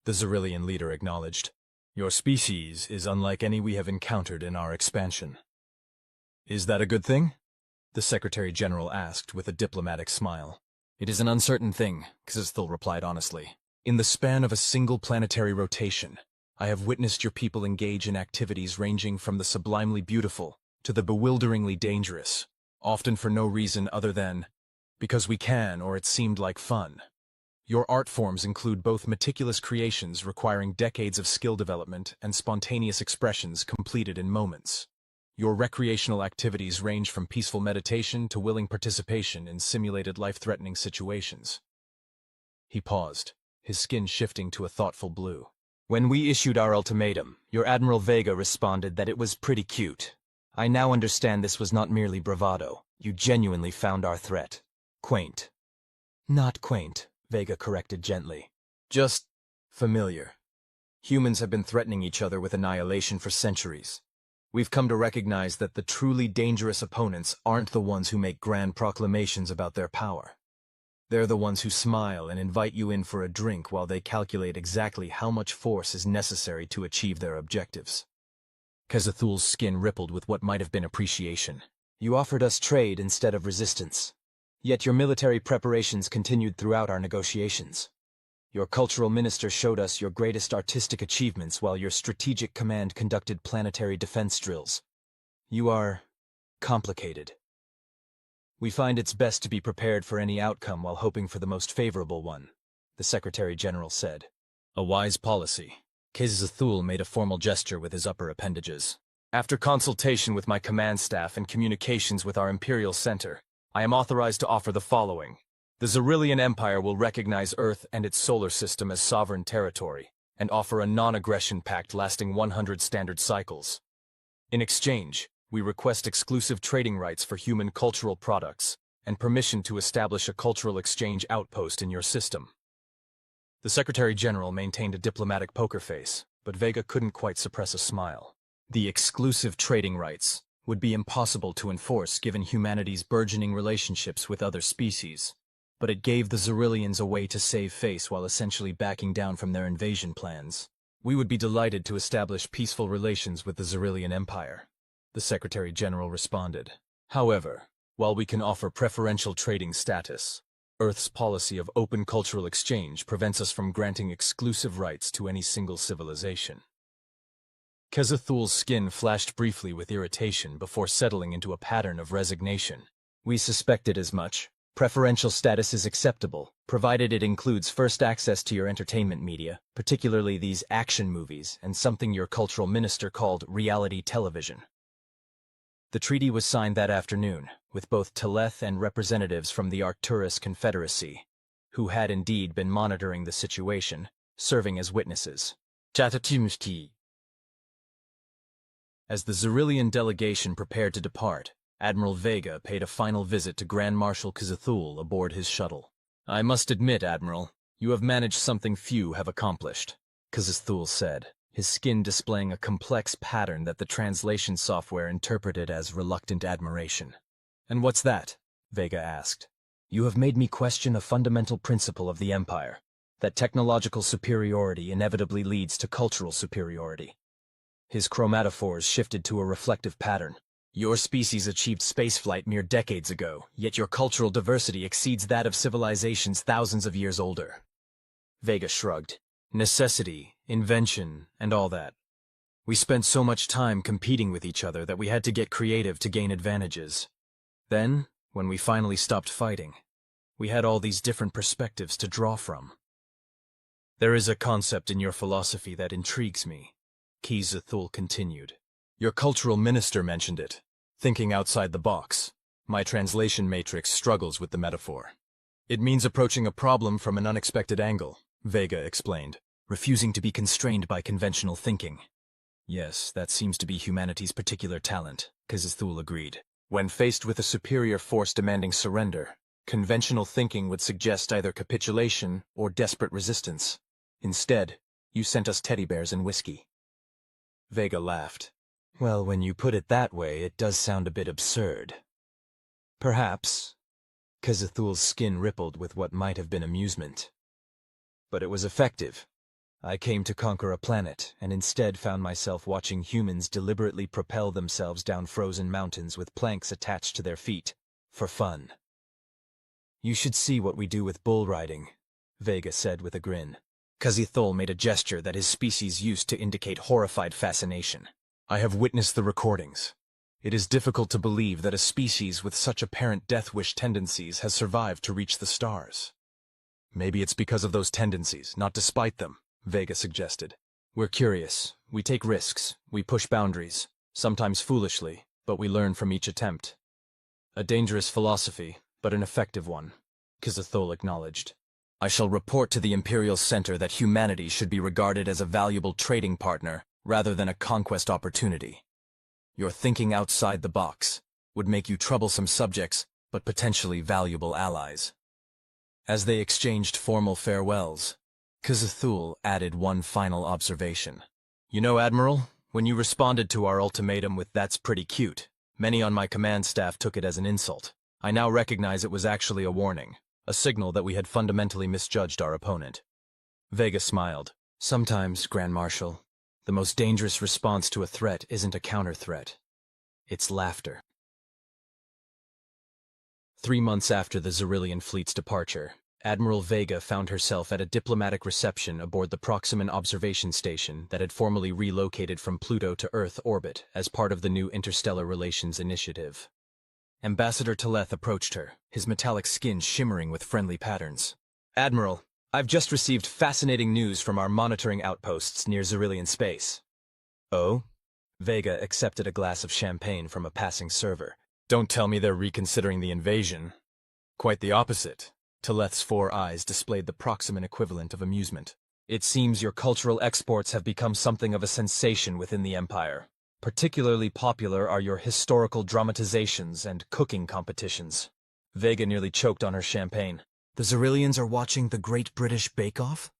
the Xyrillian leader acknowledged. Your species is unlike any we have encountered in our expansion. Is that a good thing? The Secretary General asked with a diplomatic smile. It is an uncertain thing, K'Zithul replied honestly. In the span of a single planetary rotation, I have witnessed your people engage in activities ranging from the sublimely beautiful to the bewilderingly dangerous, often for no reason other than because we can or it seemed like fun. Your art forms include both meticulous creations requiring decades of skill development and spontaneous expressions completed in moments. Your recreational activities range from peaceful meditation to willing participation in simulated life-threatening situations. He paused, his skin shifting to a thoughtful blue. When we issued our ultimatum, your Admiral Vega responded that it was pretty cute. I now understand this was not merely bravado. You genuinely found our threat quaint. Not quaint, Vega corrected gently. Just familiar. Humans have been threatening each other with annihilation for centuries. We've come to recognize that the truly dangerous opponents aren't the ones who make grand proclamations about their power. They're the ones who smile and invite you in for a drink while they calculate exactly how much force is necessary to achieve their objectives. K'Zithul's skin rippled with what might have been appreciation. You offered us trade instead of resistance. Yet your military preparations continued throughout our negotiations. Your cultural minister showed us your greatest artistic achievements while your strategic command conducted planetary defense drills. You are complicated. We find it's best to be prepared for any outcome while hoping for the most favorable one, the Secretary General said. A wise policy. K'Zithul made a formal gesture with his upper appendages. After consultation with my command staff and communications with our Imperial Center, I am authorized to offer the following. The Vkr'lak Empire will recognize Earth and its solar system as sovereign territory, and offer a non-aggression pact lasting 100 standard cycles. In exchange, we request exclusive trading rights for human cultural products, and permission to establish a cultural exchange outpost in your system. The Secretary-General maintained a diplomatic poker face, but Vega couldn't quite suppress a smile. The exclusive trading rights would be impossible to enforce given humanity's burgeoning relationships with other species, but it gave the Vkr'lak a way to save face while essentially backing down from their invasion plans. We would be delighted to establish peaceful relations with the Vkr'lak Empire, the Secretary-General responded. However, while we can offer preferential trading status, Earth's policy of open cultural exchange prevents us from granting exclusive rights to any single civilization. Kezithul's skin flashed briefly with irritation before settling into a pattern of resignation. We suspected as much. Preferential status is acceptable, provided it includes first access to your entertainment media, particularly these action movies, and something your cultural minister called reality television. The treaty was signed that afternoon, with both Teleth and representatives from the Arcturus Confederacy, who had indeed been monitoring the situation, serving as witnesses. As the Vkr'lak delegation prepared to depart, Admiral Vega paid a final visit to Grand Marshal Kezithul aboard his shuttle. I must admit, Admiral, you have managed something few have accomplished, Kezithul said, his skin displaying a complex pattern that the translation software interpreted as reluctant admiration. And what's that? Vega asked. You have made me question a fundamental principle of the Empire, that technological superiority inevitably leads to cultural superiority. His chromatophores shifted to a reflective pattern. Your species achieved spaceflight mere decades ago, yet your cultural diversity exceeds that of civilizations thousands of years older. Vega shrugged. Necessity, invention, and all that. We spent so much time competing with each other that we had to get creative to gain advantages. Then, when we finally stopped fighting, we had all these different perspectives to draw from. There is a concept in your philosophy that intrigues me, Kezithul continued. Your cultural minister mentioned it. Thinking outside the box. My translation matrix struggles with the metaphor. It means approaching a problem from an unexpected angle, Vega explained, refusing to be constrained by conventional thinking. Yes, that seems to be humanity's particular talent, Kezithul agreed. When faced with a superior force demanding surrender, conventional thinking would suggest either capitulation or desperate resistance. Instead, you sent us teddy bears and whiskey. Vega laughed. Well, when you put it that way, it does sound a bit absurd. Perhaps. Kezithul's skin rippled with what might have been amusement. But it was effective. I came to conquer a planet, and instead found myself watching humans deliberately propel themselves down frozen mountains with planks attached to their feet, for fun. You should see what we do with bull riding, Vega said with a grin. Kezithul made a gesture that his species used to indicate horrified fascination. I have witnessed the recordings. It is difficult to believe that a species with such apparent death wish tendencies has survived to reach the stars. Maybe it's because of those tendencies, not despite them, Vega suggested. We're curious, we take risks, we push boundaries, sometimes foolishly, but we learn from each attempt. A dangerous philosophy, but an effective one, Kezithul acknowledged. I shall report to the Imperial Center that humanity should be regarded as a valuable trading partner rather than a conquest opportunity. Your thinking outside the box would make you troublesome subjects, but potentially valuable allies. As they exchanged formal farewells, Kezithul added one final observation. You know, Admiral, when you responded to our ultimatum with "that's pretty cute," many on my command staff took it as an insult. I now recognize it was actually a warning, a signal that we had fundamentally misjudged our opponent. Vega smiled. Sometimes, Grand Marshal, the most dangerous response to a threat isn't a counter-threat. It's laughter. 3 months after the Vkr'lak fleet's departure, Admiral Vega found herself at a diplomatic reception aboard the Proximan observation station that had formally relocated from Pluto to Earth orbit as part of the new Interstellar Relations Initiative. Ambassador Teleth approached her, his metallic skin shimmering with friendly patterns. Admiral, I've just received fascinating news from our monitoring outposts near Vkr'lak space. Oh? Vega accepted a glass of champagne from a passing server. Don't tell me they're reconsidering the invasion. Quite the opposite. Teleth's 4 eyes displayed the proximate equivalent of amusement. It seems your cultural exports have become something of a sensation within the Empire. Particularly popular are your historical dramatizations and cooking competitions. Vega nearly choked on her champagne. The Xyrillians are watching the Great British Bake Off?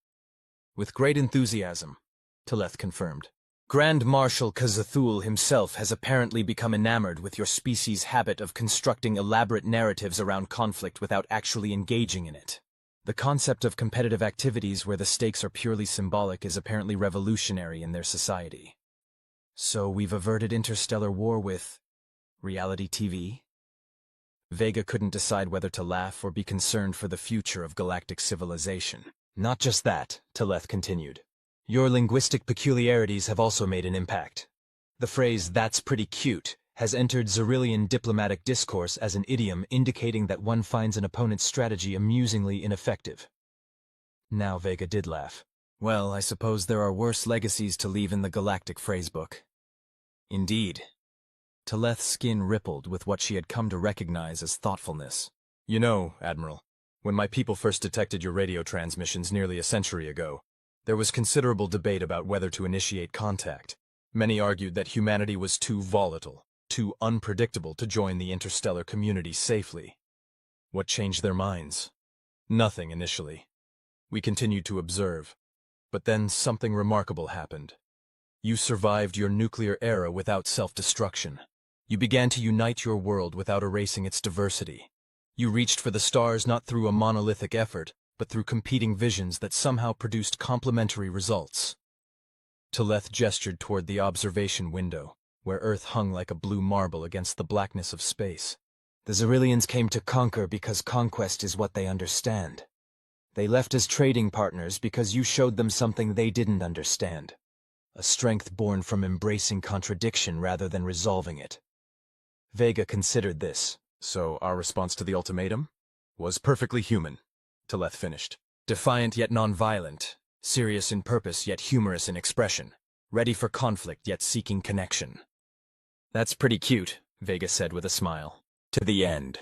With great enthusiasm, Teleth confirmed. Grand Marshal Kazathul himself has apparently become enamored with your species' habit of constructing elaborate narratives around conflict without actually engaging in it. The concept of competitive activities where the stakes are purely symbolic is apparently revolutionary in their society. So we've averted interstellar war with reality TV? Vega couldn't decide whether to laugh or be concerned for the future of galactic civilization. Not just that, Teleth continued. Your linguistic peculiarities have also made an impact. The phrase, "that's pretty cute," has entered Xyrillian diplomatic discourse as an idiom indicating that one finds an opponent's strategy amusingly ineffective. Now Vega did laugh. Well, I suppose there are worse legacies to leave in the galactic phrasebook. Indeed. Teleth's skin rippled with what she had come to recognize as thoughtfulness. You know, Admiral, when my people first detected your radio transmissions nearly a century ago, there was considerable debate about whether to initiate contact. Many argued that humanity was too volatile, too unpredictable to join the interstellar community safely. What changed their minds? Nothing initially. We continued to observe. But then something remarkable happened. You survived your nuclear era without self-destruction. You began to unite your world without erasing its diversity. You reached for the stars not through a monolithic effort, but through competing visions that somehow produced complementary results. Teleth gestured toward the observation window, where Earth hung like a blue marble against the blackness of space. The Xyrillians came to conquer because conquest is what they understand. They left as trading partners because you showed them something they didn't understand. A strength born from embracing contradiction rather than resolving it. Vega considered this. So our response to the ultimatum was perfectly human, Teleth finished. Defiant yet non-violent, serious in purpose yet humorous in expression, ready for conflict yet seeking connection. That's pretty cute, Vega said with a smile. To the end.